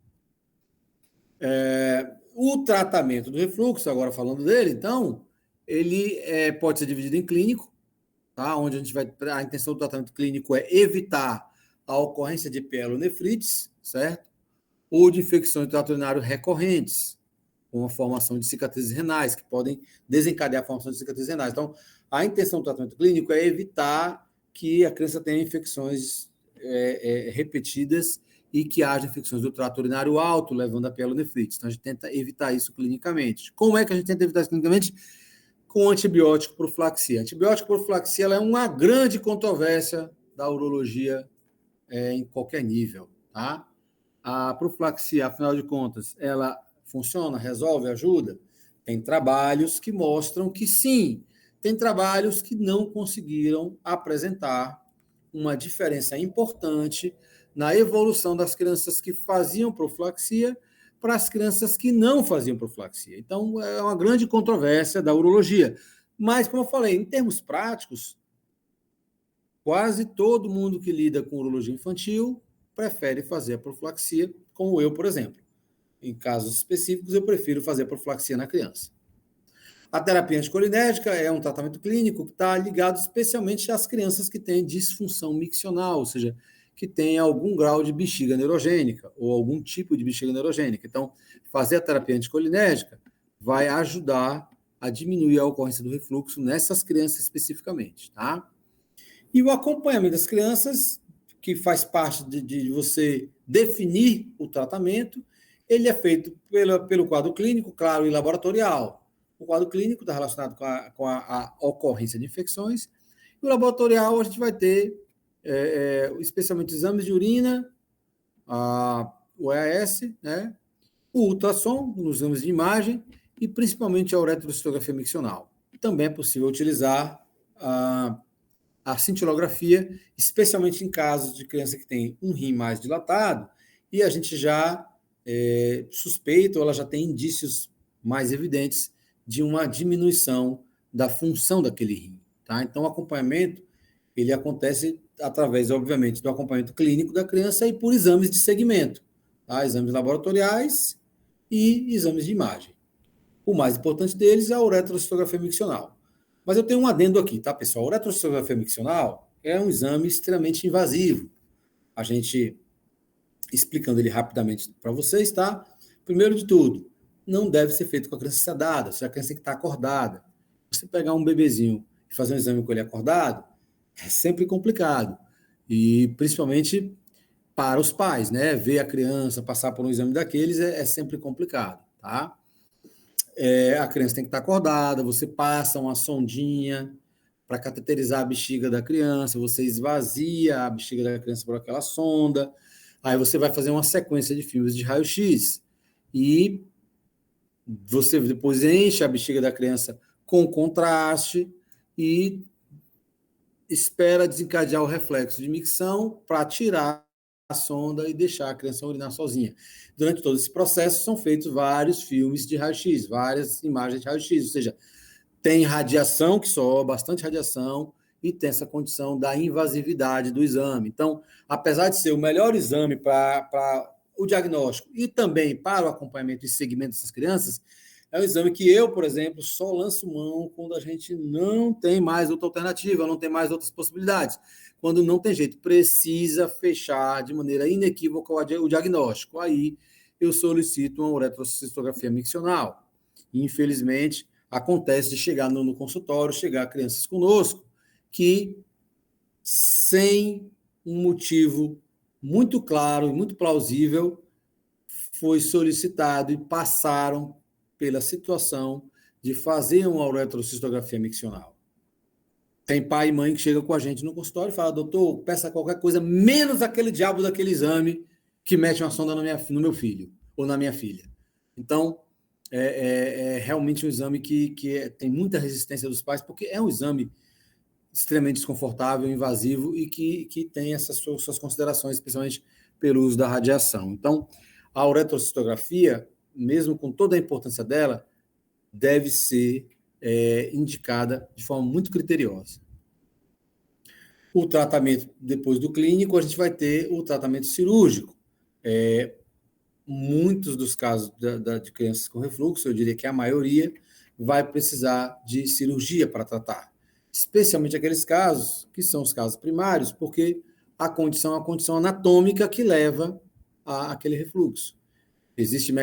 O tratamento do refluxo, agora falando dele, então, ele pode ser dividido em clínico, tá? Onde a intenção do tratamento clínico é evitar a ocorrência de pielonefrites, certo? Ou de infecções do trato urinário recorrentes, com a formação de cicatrizes renais, que podem desencadear a formação de cicatrizes renais. Então, a intenção do tratamento clínico é evitar que a criança tenha infecções repetidas e que haja infecções do trato urinário alto, levando a pielonefrite. Então, a gente tenta evitar isso clinicamente. Como é que a gente tenta evitar isso clinicamente? Com antibiótico profilaxia. Antibiótico profilaxia ela é uma grande controvérsia da urologia em qualquer nível, tá? A profilaxia, afinal de contas, ela funciona, resolve, ajuda? Tem trabalhos que mostram que sim, tem trabalhos que não conseguiram apresentar uma diferença importante na evolução das crianças que faziam profilaxia para as crianças que não faziam profilaxia. Então, é uma grande controvérsia da urologia. Mas, como eu falei, em termos práticos, quase todo mundo que lida com urologia infantil prefere fazer a profilaxia, como eu, por exemplo. Em casos específicos, eu prefiro fazer a profilaxia na criança. A terapia anticolinérgica é um tratamento clínico que está ligado especialmente às crianças que têm disfunção miccional, ou seja, que têm algum grau de bexiga neurogênica ou algum tipo de bexiga neurogênica. Então, fazer a terapia anticolinérgica vai ajudar a diminuir a ocorrência do refluxo nessas crianças especificamente, tá? E o acompanhamento das crianças, que faz parte de você definir o tratamento, ele é feito pelo quadro clínico, claro, e laboratorial. O quadro clínico está relacionado com a ocorrência de infecções, e o laboratorial a gente vai ter, especialmente exames de urina, o EAS, né? O ultrassom, nos exames de imagem, e principalmente a uretrocistografia miccional. Também é possível utilizar a cintilografia, especialmente em casos de criança que tem um rim mais dilatado, e a gente já suspeita, ou ela já tem indícios mais evidentes de uma diminuição da função daquele rim. Tá? Então, o acompanhamento ele acontece através, obviamente, do acompanhamento clínico da criança e por exames de segmento, tá? Exames laboratoriais e exames de imagem. O mais importante deles é a uretrocistografia miccional. Mas eu tenho um adendo aqui, tá, pessoal? A uretrocistografia miccional é um exame extremamente invasivo. A gente, explicando ele rapidamente para vocês, tá? Primeiro de tudo, não deve ser feito com a criança sedada, ou seja, a criança tem que estar acordada. Você pegar um bebezinho e fazer um exame com ele acordado, é sempre complicado. E principalmente para os pais, né? Ver a criança passar por um exame daqueles é sempre complicado, tá? A criança tem que estar acordada, você passa uma sondinha para cateterizar a bexiga da criança, você esvazia a bexiga da criança por aquela sonda, aí você vai fazer uma sequência de filmes de raio-x e você depois enche a bexiga da criança com contraste e espera desencadear o reflexo de micção para tirar a sonda e deixar a criança urinar sozinha. Durante todo esse processo são feitos vários filmes de raio-x, várias imagens de raio-x, ou seja, tem radiação que soa, bastante radiação, e tem essa condição da invasividade do exame. Então, apesar de ser o melhor exame para o diagnóstico e também para o acompanhamento e seguimento dessas crianças, é um exame que eu, por exemplo, só lanço mão quando a gente não tem mais outra alternativa, não tem mais outras possibilidades. Quando não tem jeito, precisa fechar de maneira inequívoca o diagnóstico. Aí eu solicito uma uretrocistografia miccional. Infelizmente, acontece de chegar no consultório, chegar crianças conosco que, sem um motivo muito claro e muito plausível, foi solicitado e passaram pela situação de fazer uma uretrocistografia miccional. Tem pai e mãe que chegam com a gente no consultório e falam, doutor, peça qualquer coisa, menos aquele diabo daquele exame que mete uma sonda no meu filho ou na minha filha. Então, é realmente um exame que tem muita resistência dos pais, porque é um exame extremamente desconfortável, invasivo e que tem essas suas considerações, especialmente pelo uso da radiação. Então, a uretrocistografia, mesmo com toda a importância dela, deve ser indicada de forma muito criteriosa. O tratamento depois do clínico, a gente vai ter o tratamento cirúrgico. Muitos dos casos de crianças com refluxo, eu diria que a maioria, vai precisar de cirurgia para tratar. Especialmente aqueles casos que são os casos primários, porque a condição é uma condição anatômica que leva àquele refluxo. Existem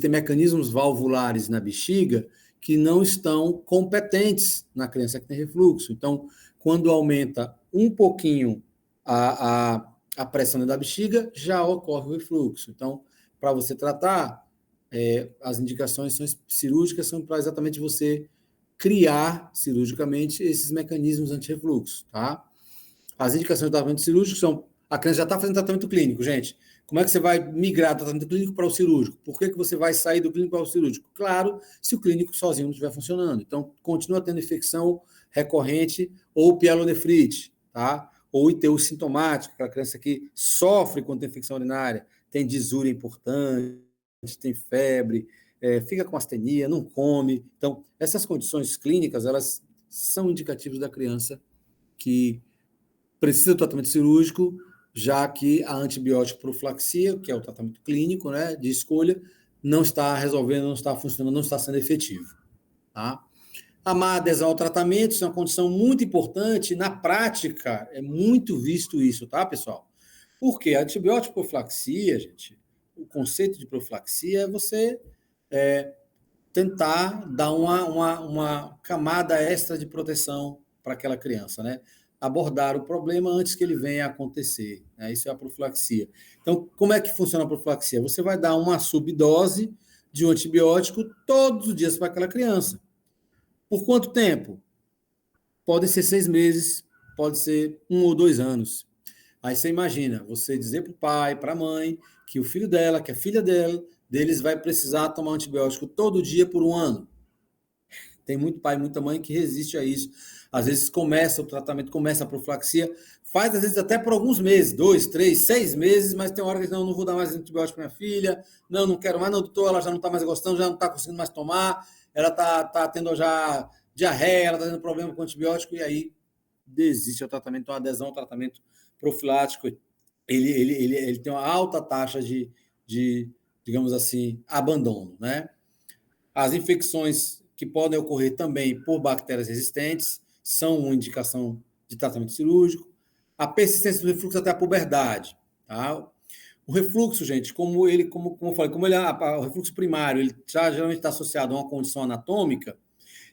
mecanismos valvulares na bexiga que não estão competentes na criança que tem refluxo. Então, quando aumenta um pouquinho a pressão da bexiga, já ocorre o refluxo. Então, para você tratar, as indicações cirúrgicas são para exatamente você criar cirurgicamente esses mecanismos anti-refluxo, tá? As indicações do tratamento cirúrgico são: a criança já está fazendo tratamento clínico, gente. Como é que você vai migrar do tratamento clínico para o cirúrgico? Por que você vai sair do clínico para o cirúrgico? Claro, se o clínico sozinho não estiver funcionando. Então, continua tendo infecção recorrente ou pielonefrite, tá? Ou ITU sintomática, aquela criança que sofre quando tem infecção urinária, tem disúria importante, tem febre, fica com astenia, não come. Então, essas condições clínicas, elas são indicativas da criança que precisa do tratamento cirúrgico, já que a antibiótico profilaxia, que é o tratamento clínico, né, de escolha, não está resolvendo, não está funcionando, não está sendo efetivo. Tá? A má adesão ao tratamento, isso é uma condição muito importante. Na prática, é muito visto isso, tá, pessoal? Porque a antibiótico profilaxia, gente, o conceito de profilaxia é você tentar dar uma camada extra de proteção para aquela criança, né? Abordar o problema antes que ele venha a acontecer, né? Isso é a profilaxia. Então, como é que funciona a profilaxia? Você vai dar uma subdose de um antibiótico todos os dias para aquela criança. Por quanto tempo? Podem ser 6 meses, pode ser 1 ou 2 anos. Aí você imagina, você dizer para o pai, para a mãe, que o filho dela, que a filha deles vai precisar tomar um antibiótico todo dia por 1 ano. Tem muito pai, muita mãe que resiste a isso. Às vezes começa o tratamento, começa a profilaxia, faz às vezes até por alguns meses, 2, 3, 6 meses, mas tem hora que não vou dar mais antibiótico para minha filha, não quero mais, não, doutor, ela já não está mais gostando, já não está conseguindo mais tomar, ela está tendo já diarreia, ela está tendo problema com antibiótico, e aí desiste o tratamento, uma adesão ao tratamento profilático. Ele tem uma alta taxa de, digamos assim, abandono, né? As infecções que podem ocorrer também por bactérias resistentes são uma indicação de tratamento cirúrgico. A persistência do refluxo até a puberdade, tá? O refluxo, gente, como eu falei, o refluxo primário, ele já geralmente está associado a uma condição anatômica,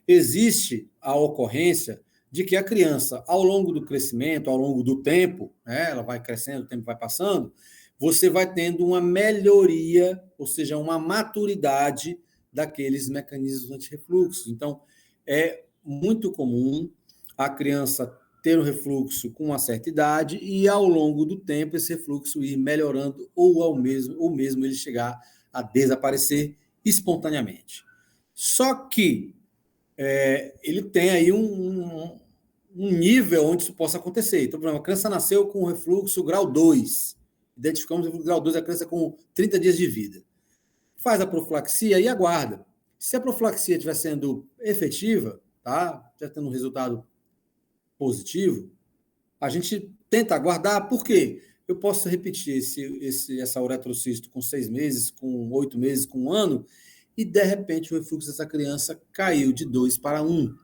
existe a ocorrência de que a criança, ao longo do crescimento, ao longo do tempo, né, ela vai crescendo, o tempo vai passando, você vai tendo uma melhoria, ou seja, uma maturidade daqueles mecanismos antirrefluxos. Então, é muito comum a criança ter um refluxo com uma certa idade e, ao longo do tempo, esse refluxo ir melhorando ou mesmo ele chegar a desaparecer espontaneamente. Só que ele tem aí um nível onde isso possa acontecer. Então, por exemplo, a criança nasceu com refluxo grau 2. Identificamos o refluxo grau 2, a criança com 30 dias de vida. Faz a profilaxia e aguarda. Se a profilaxia estiver sendo efetiva, tá? Já tendo um resultado positivo, a gente tenta aguardar. Por quê? Eu posso repetir essa uretrocisto com 6 meses, com 8 meses, com 1 ano, e de repente o refluxo dessa criança caiu de 2 para 1.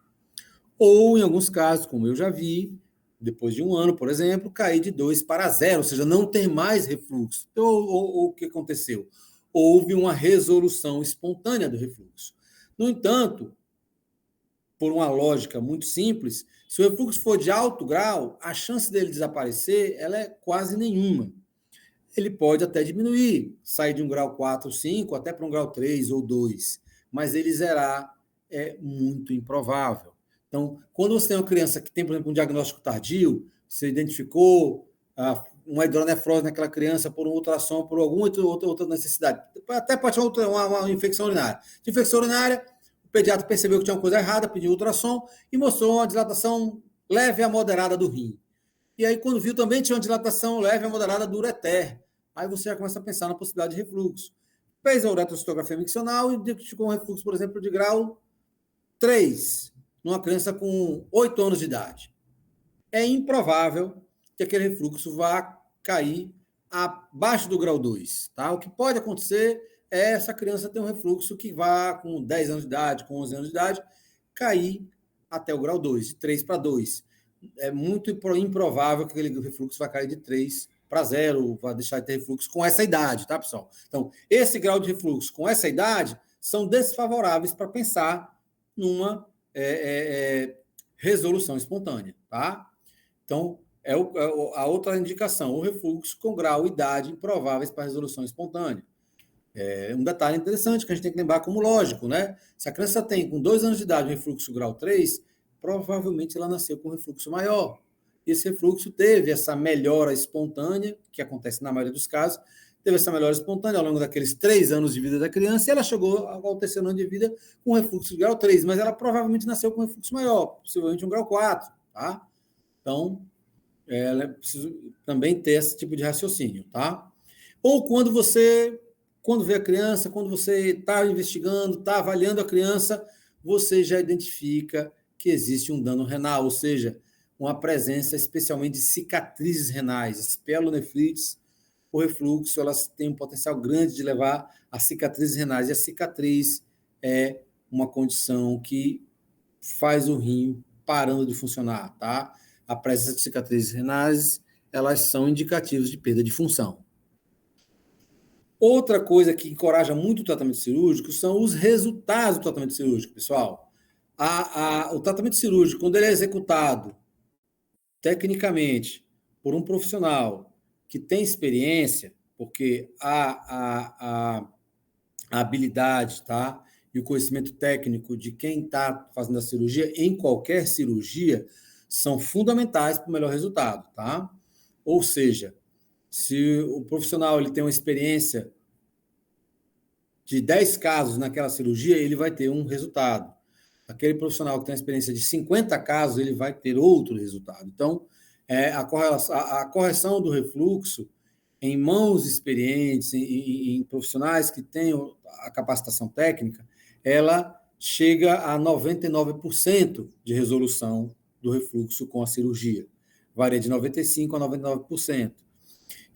Ou, em alguns casos, como eu já vi, depois de 1 ano, por exemplo, cair de 2 para 0, ou seja, não ter mais refluxo. Então, o que aconteceu? Houve uma resolução espontânea do refluxo. No entanto, por uma lógica muito simples, se o refluxo for de alto grau, a chance dele desaparecer ela é quase nenhuma. Ele pode até diminuir, sair de um grau 4, 5, até para um grau 3 ou 2, mas ele zerar é muito improvável. Então, quando você tem uma criança que tem, por exemplo, um diagnóstico tardio, você identificou, uma hidronefrose naquela criança por um ultrassom, por alguma outra necessidade. Até pode ser uma infecção urinária. De infecção urinária, o pediatra percebeu que tinha uma coisa errada, pediu ultrassom e mostrou uma dilatação leve a moderada do rim. E aí, quando viu, também tinha uma dilatação leve a moderada do ureter. Aí você já começa a pensar na possibilidade de refluxo. Fez a uretrocitografia miccional e diagnosticou um refluxo, por exemplo, de grau 3, numa criança com 8 anos de idade. É improvável que aquele refluxo vá cair abaixo do grau 2. Tá? O que pode acontecer é essa criança ter um refluxo que vá, com 10 anos de idade, com 11 anos de idade, cair até o grau 2, de 3 para 2. É muito improvável que aquele refluxo vá cair de 3 para 0, vai deixar de ter refluxo com essa idade, tá, pessoal? Então, esse grau de refluxo com essa idade são desfavoráveis para pensar numa resolução espontânea, tá? Então, a outra indicação, o refluxo com grau e idade improváveis para resolução espontânea. É um detalhe interessante que a gente tem que lembrar como lógico, né? Se a criança tem, com 2 anos de idade, um refluxo grau 3, provavelmente ela nasceu com um refluxo maior. E esse refluxo teve essa melhora espontânea, que acontece na maioria dos casos, teve essa melhora espontânea ao longo daqueles 3 anos de vida da criança, e ela chegou ao terceiro ano de vida com um refluxo de grau 3, mas ela provavelmente nasceu com um refluxo maior, possivelmente um grau 4, tá? Então, ela é preciso também ter esse tipo de raciocínio, tá? Ou quando vê a criança, quando você está investigando, está avaliando a criança, você já identifica que existe um dano renal, ou seja, uma presença especialmente de cicatrizes renais. As pielonefrites, o refluxo, elas têm um potencial grande de levar a cicatrizes renais. E a cicatriz é uma condição que faz o rim parando de funcionar, tá? A presença de cicatrizes renais, elas são indicativos de perda de função. Outra coisa que encoraja muito o tratamento cirúrgico são os resultados do tratamento cirúrgico, pessoal. O tratamento cirúrgico, quando ele é executado tecnicamente por um profissional que tem experiência, porque a habilidade, tá? E o conhecimento técnico de quem está fazendo a cirurgia, em qualquer cirurgia, são fundamentais para o melhor resultado, tá? Ou seja, se o profissional ele tem uma experiência de 10 casos naquela cirurgia, ele vai ter um resultado. Aquele profissional que tem uma experiência de 50 casos, ele vai ter outro resultado. Então, a correção do refluxo em mãos experientes, em profissionais que tenham a capacitação técnica, ela chega a 99% de resolução do refluxo com a cirurgia. Varia de 95% a 99%.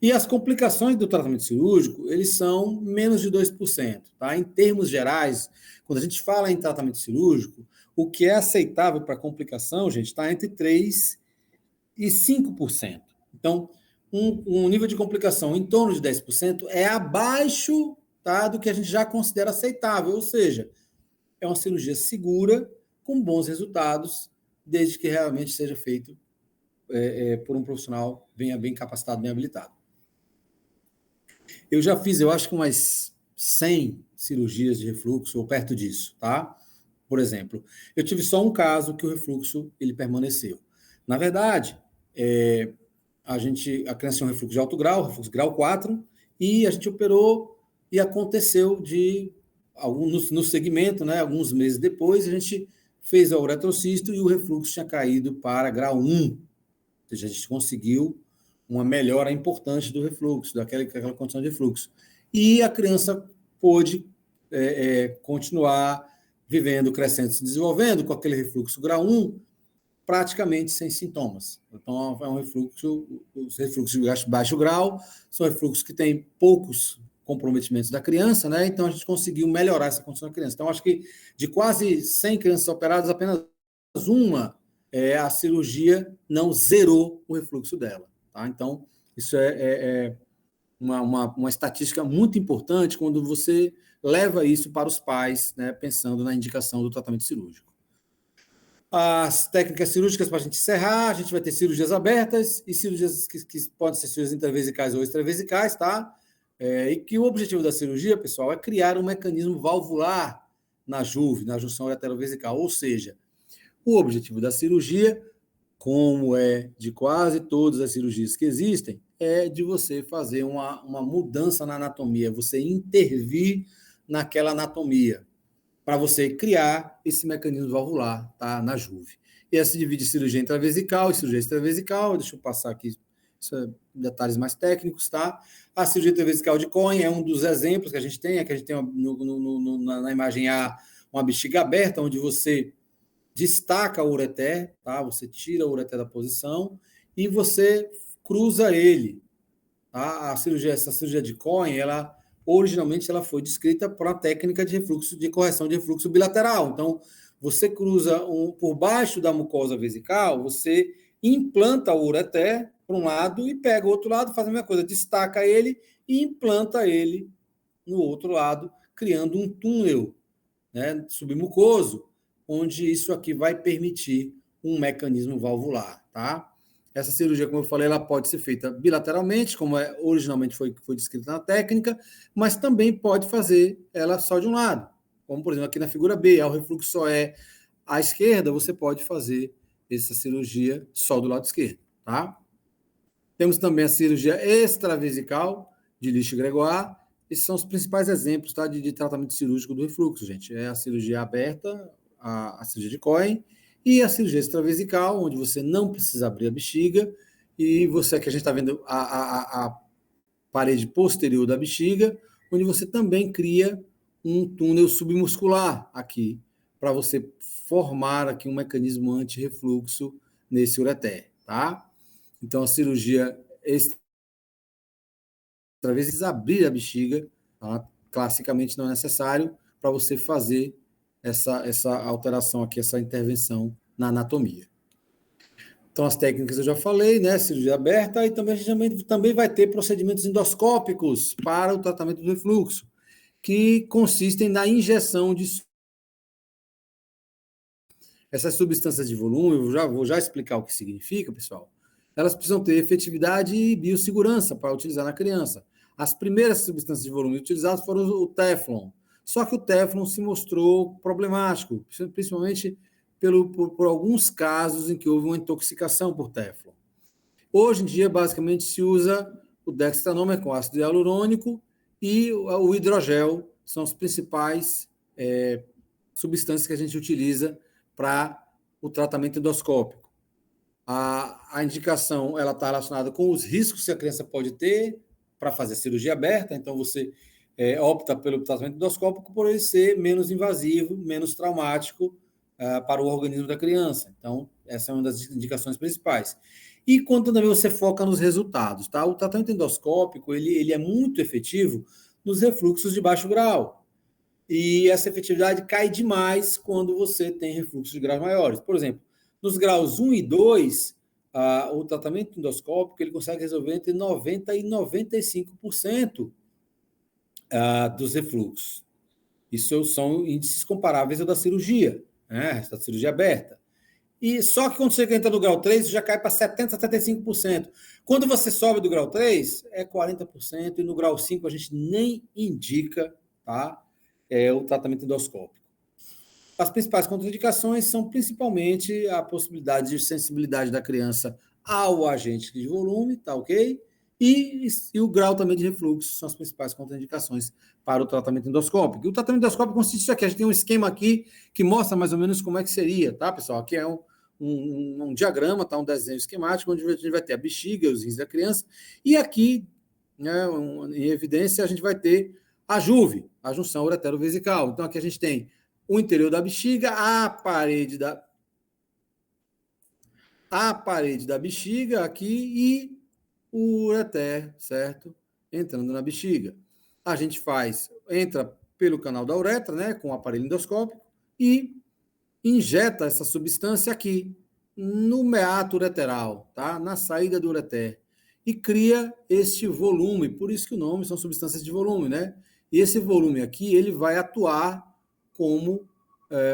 E as complicações do tratamento cirúrgico, eles são menos de 2%. Tá? Em termos gerais, quando a gente fala em tratamento cirúrgico, o que é aceitável para complicação, gente, está entre 3% e 5%. Então, um nível de complicação em torno de 10% é abaixo, tá, do que a gente já considera aceitável, ou seja, é uma cirurgia segura, com bons resultados, desde que realmente seja feito por um profissional bem capacitado, bem habilitado. Eu já fiz, eu acho que umas 100 cirurgias de refluxo, ou perto disso, tá? Por exemplo, eu tive só um caso que o refluxo ele permaneceu. Na verdade, a criança tinha um refluxo de alto grau, refluxo grau 4, e a gente operou e aconteceu no segmento, né, alguns meses depois, a gente fez a uretrocisto e o refluxo tinha caído para grau 1. Ou seja, a gente conseguiu uma melhora importante do refluxo, daquela condição de refluxo. E a criança pôde continuar vivendo, crescendo, se desenvolvendo com aquele refluxo grau 1, praticamente sem sintomas. Então, é um refluxo, os refluxos de baixo grau são refluxos que têm poucos comprometimentos da criança, né? Então, a gente conseguiu melhorar essa condição da criança. Então, acho que de quase 100 crianças operadas, apenas uma, a cirurgia não zerou o refluxo dela. Tá? Então, isso é uma estatística muito importante quando você leva isso para os pais, né, pensando na indicação do tratamento cirúrgico. As técnicas cirúrgicas, para a gente encerrar, a gente vai ter cirurgias abertas e cirurgias que podem ser cirurgias intravesicais ou extravesicais, tá? E que o objetivo da cirurgia, pessoal, é criar um mecanismo valvular na JUV, na junção ureterovesical, ou seja, o objetivo da cirurgia, como é de quase todas as cirurgias que existem, é de você fazer uma mudança na anatomia, você intervir naquela anatomia, para você criar esse mecanismo valvular, tá, na JUV. E essa se divide em cirurgia intravesical e cirurgia extravesical. Deixa eu passar aqui detalhes mais técnicos, tá? A cirurgia intravesical de Cohen é um dos exemplos que a gente tem, na imagem A uma bexiga aberta, onde você destaca o ureter, tá? Você tira o ureter da posição e você cruza ele. Tá? Essa cirurgia de Cohen, originalmente ela foi descrita para a técnica de refluxo, de correção de refluxo bilateral. Então, você cruza por baixo da mucosa vesical, você implanta o ureter para um lado e pega o outro lado, faz a mesma coisa, destaca ele e implanta ele no outro lado, criando um túnel, né, submucoso, onde isso aqui vai permitir um mecanismo valvular, tá? Essa cirurgia, como eu falei, ela pode ser feita bilateralmente, como originalmente foi descrita na técnica, mas também pode fazer ela só de um lado. Como, por exemplo, aqui na figura B, o refluxo só é à esquerda, você pode fazer essa cirurgia só do lado esquerdo, tá? Temos também a cirurgia extravesical de Lich-Gregoire. Esses são os principais exemplos, tá, de tratamento cirúrgico do refluxo, gente. É a cirurgia aberta, a cirurgia de Cohen, e a cirurgia extravesical, onde você não precisa abrir a bexiga, e você aqui a gente está vendo a parede posterior da bexiga, onde você também cria um túnel submuscular aqui, para você formar aqui um mecanismo anti-refluxo nesse ureter, tá? Então, a cirurgia extravesical, abrir a bexiga, tá? Classicamente não é necessário para você fazer essa alteração aqui, essa intervenção na anatomia. Então, as técnicas eu já falei, né? Cirurgia aberta, e também a gente também vai ter procedimentos endoscópicos para o tratamento do refluxo, que consistem na injeção de essas substâncias de volume. Eu vou já explicar o que significa, pessoal. Elas precisam ter efetividade e biossegurança para utilizar na criança. As primeiras substâncias de volume utilizadas foram o Teflon. Só que o Teflon se mostrou problemático, principalmente por alguns casos em que houve uma intoxicação por Teflon. Hoje em dia, basicamente, se usa o dextranômer com ácido hialurônico e o hidrogel, são as principais substâncias que a gente utiliza para o tratamento endoscópico. A indicação ela está relacionada com os riscos que a criança pode ter para fazer cirurgia aberta, então você opta pelo tratamento endoscópico por ele ser menos invasivo, menos traumático para o organismo da criança. Então, essa é uma das indicações principais. E quando também você foca nos resultados, tá? O tratamento endoscópico ele é muito efetivo nos refluxos de baixo grau. E essa efetividade cai demais quando você tem refluxos de graus maiores. Por exemplo, nos graus 1 e 2, o tratamento endoscópico ele consegue resolver entre 90% e 95% dos refluxos. Isso são índices comparáveis ao da cirurgia, né? Da cirurgia aberta. E só que quando você entra no grau 3, já cai para 70%, 75%. Quando você sobe do grau 3, é 40%, e no grau 5 a gente nem indica, tá? O tratamento endoscópico. As principais contraindicações são principalmente a possibilidade de sensibilidade da criança ao agente de volume, tá ok? E o grau também de refluxo são as principais contraindicações para o tratamento endoscópico. E o tratamento endoscópico consiste nisso aqui. A gente tem um esquema aqui que mostra mais ou menos como é que seria, tá, pessoal? Aqui é um diagrama, tá? Um desenho esquemático, onde a gente vai ter a bexiga, os rins da criança, e aqui, né, em evidência, a gente vai ter a JUV, a junção uretero-vesical. Então, aqui a gente tem o interior da bexiga, a parede da bexiga aqui e o ureter, certo? Entrando na bexiga. A gente entra pelo canal da uretra, né, com o aparelho endoscópico, e injeta essa substância aqui, no meato ureteral, tá? Na saída do ureter. E cria este volume, por isso que o nome são substâncias de volume, né? E esse volume aqui, ele vai atuar como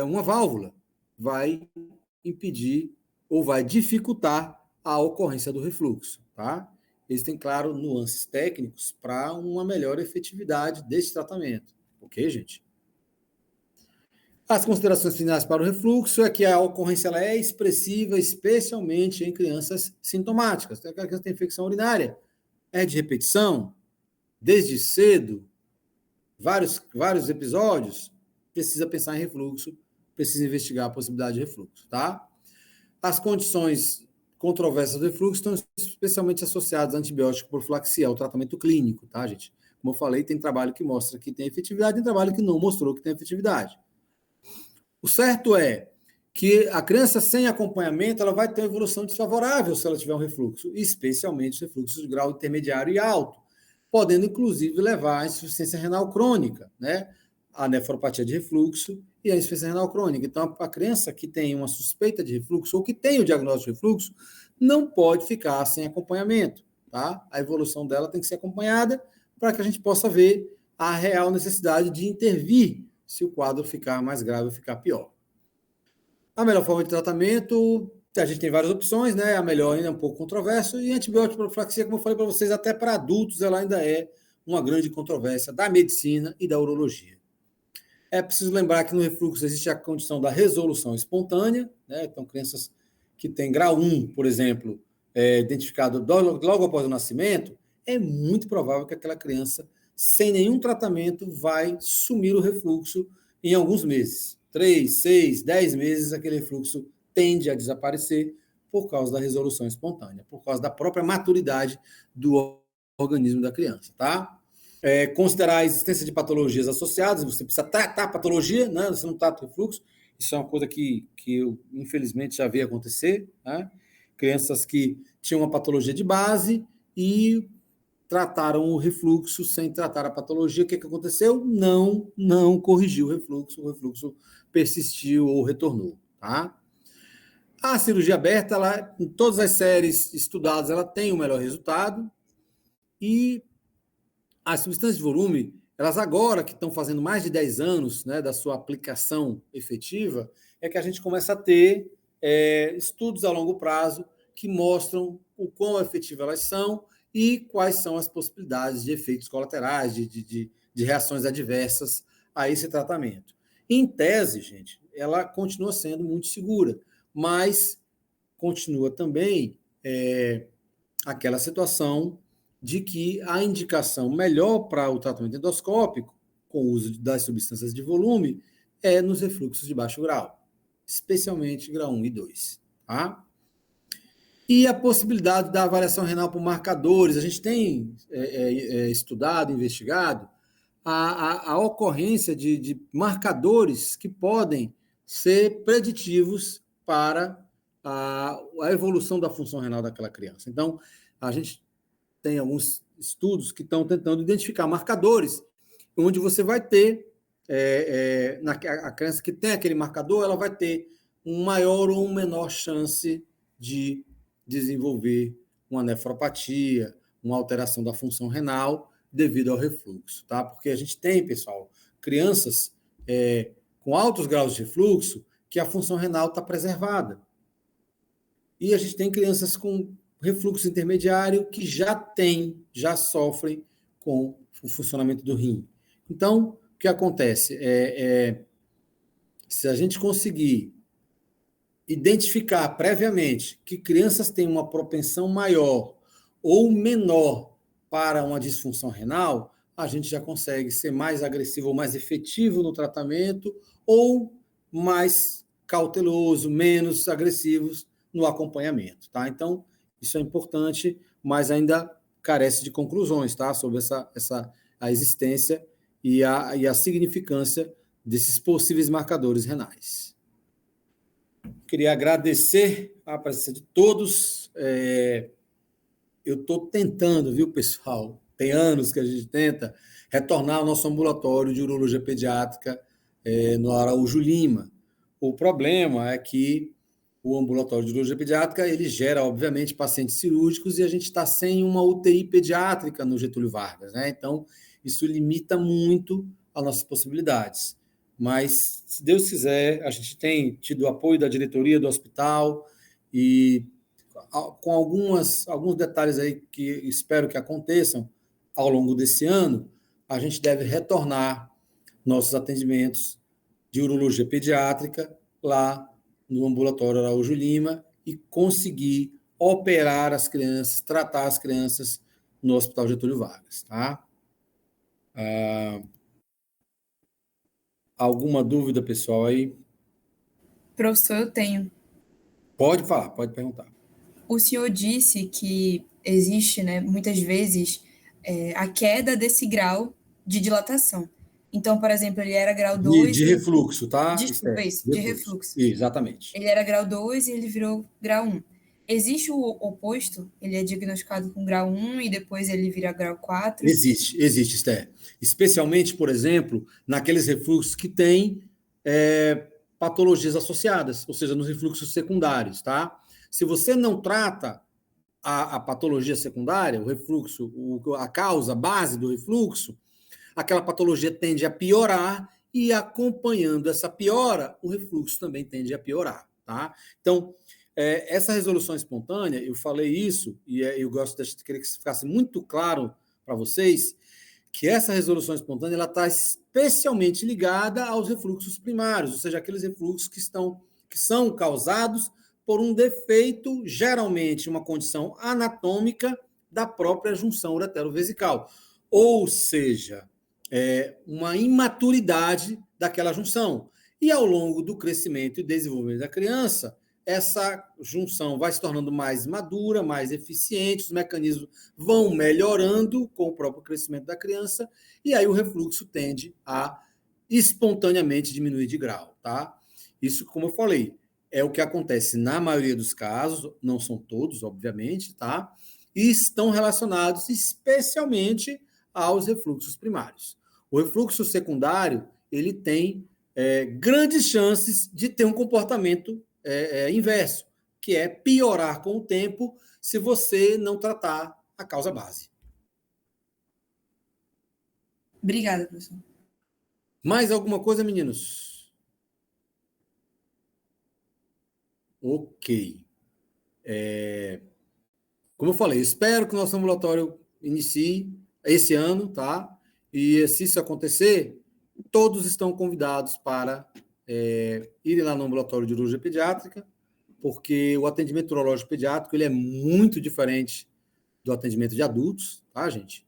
uma válvula, vai impedir ou vai dificultar a ocorrência do refluxo, tá? Existem, claro, nuances técnicos para uma melhor efetividade desse tratamento, ok, gente? As considerações finais para o refluxo é que a ocorrência ela é expressiva, especialmente em crianças sintomáticas. Aquela criança tem infecção urinária, é de repetição, desde cedo, vários episódios, precisa pensar em refluxo, precisa investigar a possibilidade de refluxo, tá? As condições controversas do refluxo estão especialmente associadas a antibiótico profilaxia, ao tratamento clínico, tá, gente? Como eu falei, tem trabalho que mostra que tem efetividade, tem trabalho que não mostrou que tem efetividade. O certo é que a criança sem acompanhamento ela vai ter uma evolução desfavorável se ela tiver um refluxo, especialmente refluxo de grau intermediário e alto, podendo inclusive levar à insuficiência renal crônica, né? A nefropatia de refluxo e a insuficiência renal crônica. Então, a criança que tem uma suspeita de refluxo ou que tem o diagnóstico de refluxo não pode ficar sem acompanhamento, tá? A evolução dela tem que ser acompanhada para que a gente possa ver a real necessidade de intervir se o quadro ficar mais grave ou ficar pior. A melhor forma de tratamento, a gente tem várias opções, né? A melhor ainda é um pouco controverso, e antibiótico profilaxia, como eu falei para vocês, até para adultos ela ainda é uma grande controvérsia da medicina e da urologia. É preciso lembrar que no refluxo existe a condição da resolução espontânea, né? Então, crianças que têm grau 1, por exemplo, identificado logo após o nascimento, é muito provável que aquela criança, sem nenhum tratamento, vai sumir o refluxo em alguns meses. 3, 6, 10 meses, aquele refluxo tende a desaparecer por causa da resolução espontânea, por causa da própria maturidade do organismo da criança, tá? Considerar a existência de patologias associadas, você precisa tratar a patologia, né? Você não trata o refluxo, isso é uma coisa que eu, infelizmente, já vi acontecer, né? Crianças que tinham uma patologia de base e trataram o refluxo sem tratar a patologia. O que aconteceu? Não corrigiu o refluxo persistiu ou retornou, tá? A cirurgia aberta, ela, em todas as séries estudadas, ela tem o melhor resultado, e as substâncias de volume, elas agora que estão fazendo mais de 10 anos, né, da sua aplicação efetiva, é que a gente começa a ter estudos a longo prazo que mostram o quão efetivas elas são e quais são as possibilidades de efeitos colaterais, de reações adversas a esse tratamento. Em tese, gente, ela continua sendo muito segura, mas continua também aquela situação de que a indicação melhor para o tratamento endoscópico, com o uso das substâncias de volume, é nos refluxos de baixo grau, especialmente grau 1 e 2. Tá? E a possibilidade da avaliação renal por marcadores. A gente tem estudado, investigado a ocorrência de marcadores que podem ser preditivos para a evolução da função renal daquela criança. Então, a gente tem alguns estudos que estão tentando identificar marcadores, onde você vai ter, a criança que tem aquele marcador, ela vai ter um maior ou um menor chance de desenvolver uma nefropatia, uma alteração da função renal devido ao refluxo, tá? Porque a gente tem, pessoal, crianças com altos graus de refluxo que a função renal está preservada. E a gente tem crianças com refluxo intermediário que já sofrem com o funcionamento do rim. Então, o que acontece? Se a gente conseguir identificar previamente que crianças têm uma propensão maior ou menor para uma disfunção renal, a gente já consegue ser mais agressivo ou mais efetivo no tratamento ou mais cauteloso, menos agressivos no acompanhamento, tá? Então, isso é importante, mas ainda carece de conclusões, tá? Sobre a existência e a significância desses possíveis marcadores renais. Queria agradecer a presença de todos. Eu estou tentando, viu, pessoal? Tem anos que a gente tenta retornar ao nosso ambulatório de urologia pediátrica no Araújo Lima. O problema é que o ambulatório de urologia pediátrica ele gera, obviamente, pacientes cirúrgicos e a gente está sem uma UTI pediátrica no Getúlio Vargas, né? Então, isso limita muito as nossas possibilidades. Mas, se Deus quiser, a gente tem tido o apoio da diretoria do hospital e com alguns detalhes aí que espero que aconteçam ao longo desse ano, a gente deve retornar nossos atendimentos de urologia pediátrica lá no ambulatório Araújo Lima e conseguir operar as crianças, tratar as crianças no Hospital Getúlio Vargas, tá? Alguma dúvida, pessoal, aí? Professor, eu tenho. Pode falar, pode perguntar. O senhor disse que existe, né, muitas vezes, a queda desse grau de dilatação. Então, por exemplo, ele era grau 2... De refluxo, tá? Desculpa, Esther, isso, de refluxo. Exatamente. Ele era grau 2 e ele virou grau 1. Existe o oposto? Ele é diagnosticado com grau 1 e depois ele vira grau 4? Existe, Esther. Especialmente, por exemplo, naqueles refluxos que têm patologias associadas, ou seja, nos refluxos secundários, tá? Se você não trata a patologia secundária, o refluxo, a causa, a base do refluxo, aquela patologia tende a piorar e, acompanhando essa piora, o refluxo também tende a piorar, tá? Então, essa resolução espontânea, eu falei isso, e eu gosto de querer que ficasse muito claro para vocês, que essa resolução espontânea ela está especialmente ligada aos refluxos primários, ou seja, aqueles refluxos que são causados por um defeito, geralmente uma condição anatômica da própria junção uretero-vesical, ou seja, uma imaturidade daquela junção. E ao longo do crescimento e desenvolvimento da criança, essa junção vai se tornando mais madura, mais eficiente, os mecanismos vão melhorando com o próprio crescimento da criança, e aí o refluxo tende a espontaneamente diminuir de grau, tá? Isso, como eu falei, é o que acontece na maioria dos casos, não são todos, obviamente, tá? E estão relacionados especialmente aos refluxos primários. O refluxo secundário, ele tem grandes chances de ter um comportamento inverso, que é piorar com o tempo se você não tratar a causa base. Obrigada, professor. Mais alguma coisa, meninos? Ok. Como eu falei, espero que o nosso ambulatório inicie esse ano, tá? E se isso acontecer, todos estão convidados para irem lá no ambulatório de urologia pediátrica, porque o atendimento urológico pediátrico ele é muito diferente do atendimento de adultos, tá, gente?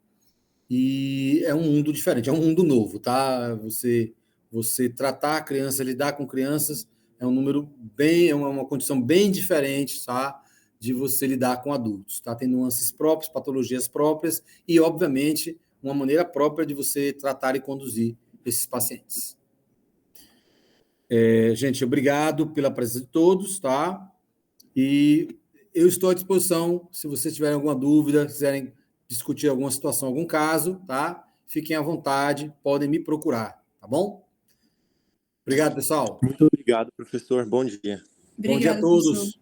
E é um mundo diferente, é um mundo novo, tá? Você tratar a criança, lidar com crianças, é uma condição bem diferente, tá? De você lidar com adultos, tá? Tem nuances próprias, patologias próprias e, obviamente, uma maneira própria de você tratar e conduzir esses pacientes. Gente, obrigado pela presença de todos, tá? E eu estou à disposição, se vocês tiverem alguma dúvida, quiserem discutir alguma situação, algum caso, tá? Fiquem à vontade, podem me procurar, tá bom? Obrigado, pessoal. Muito obrigado, professor. Bom dia. Bom dia a todos.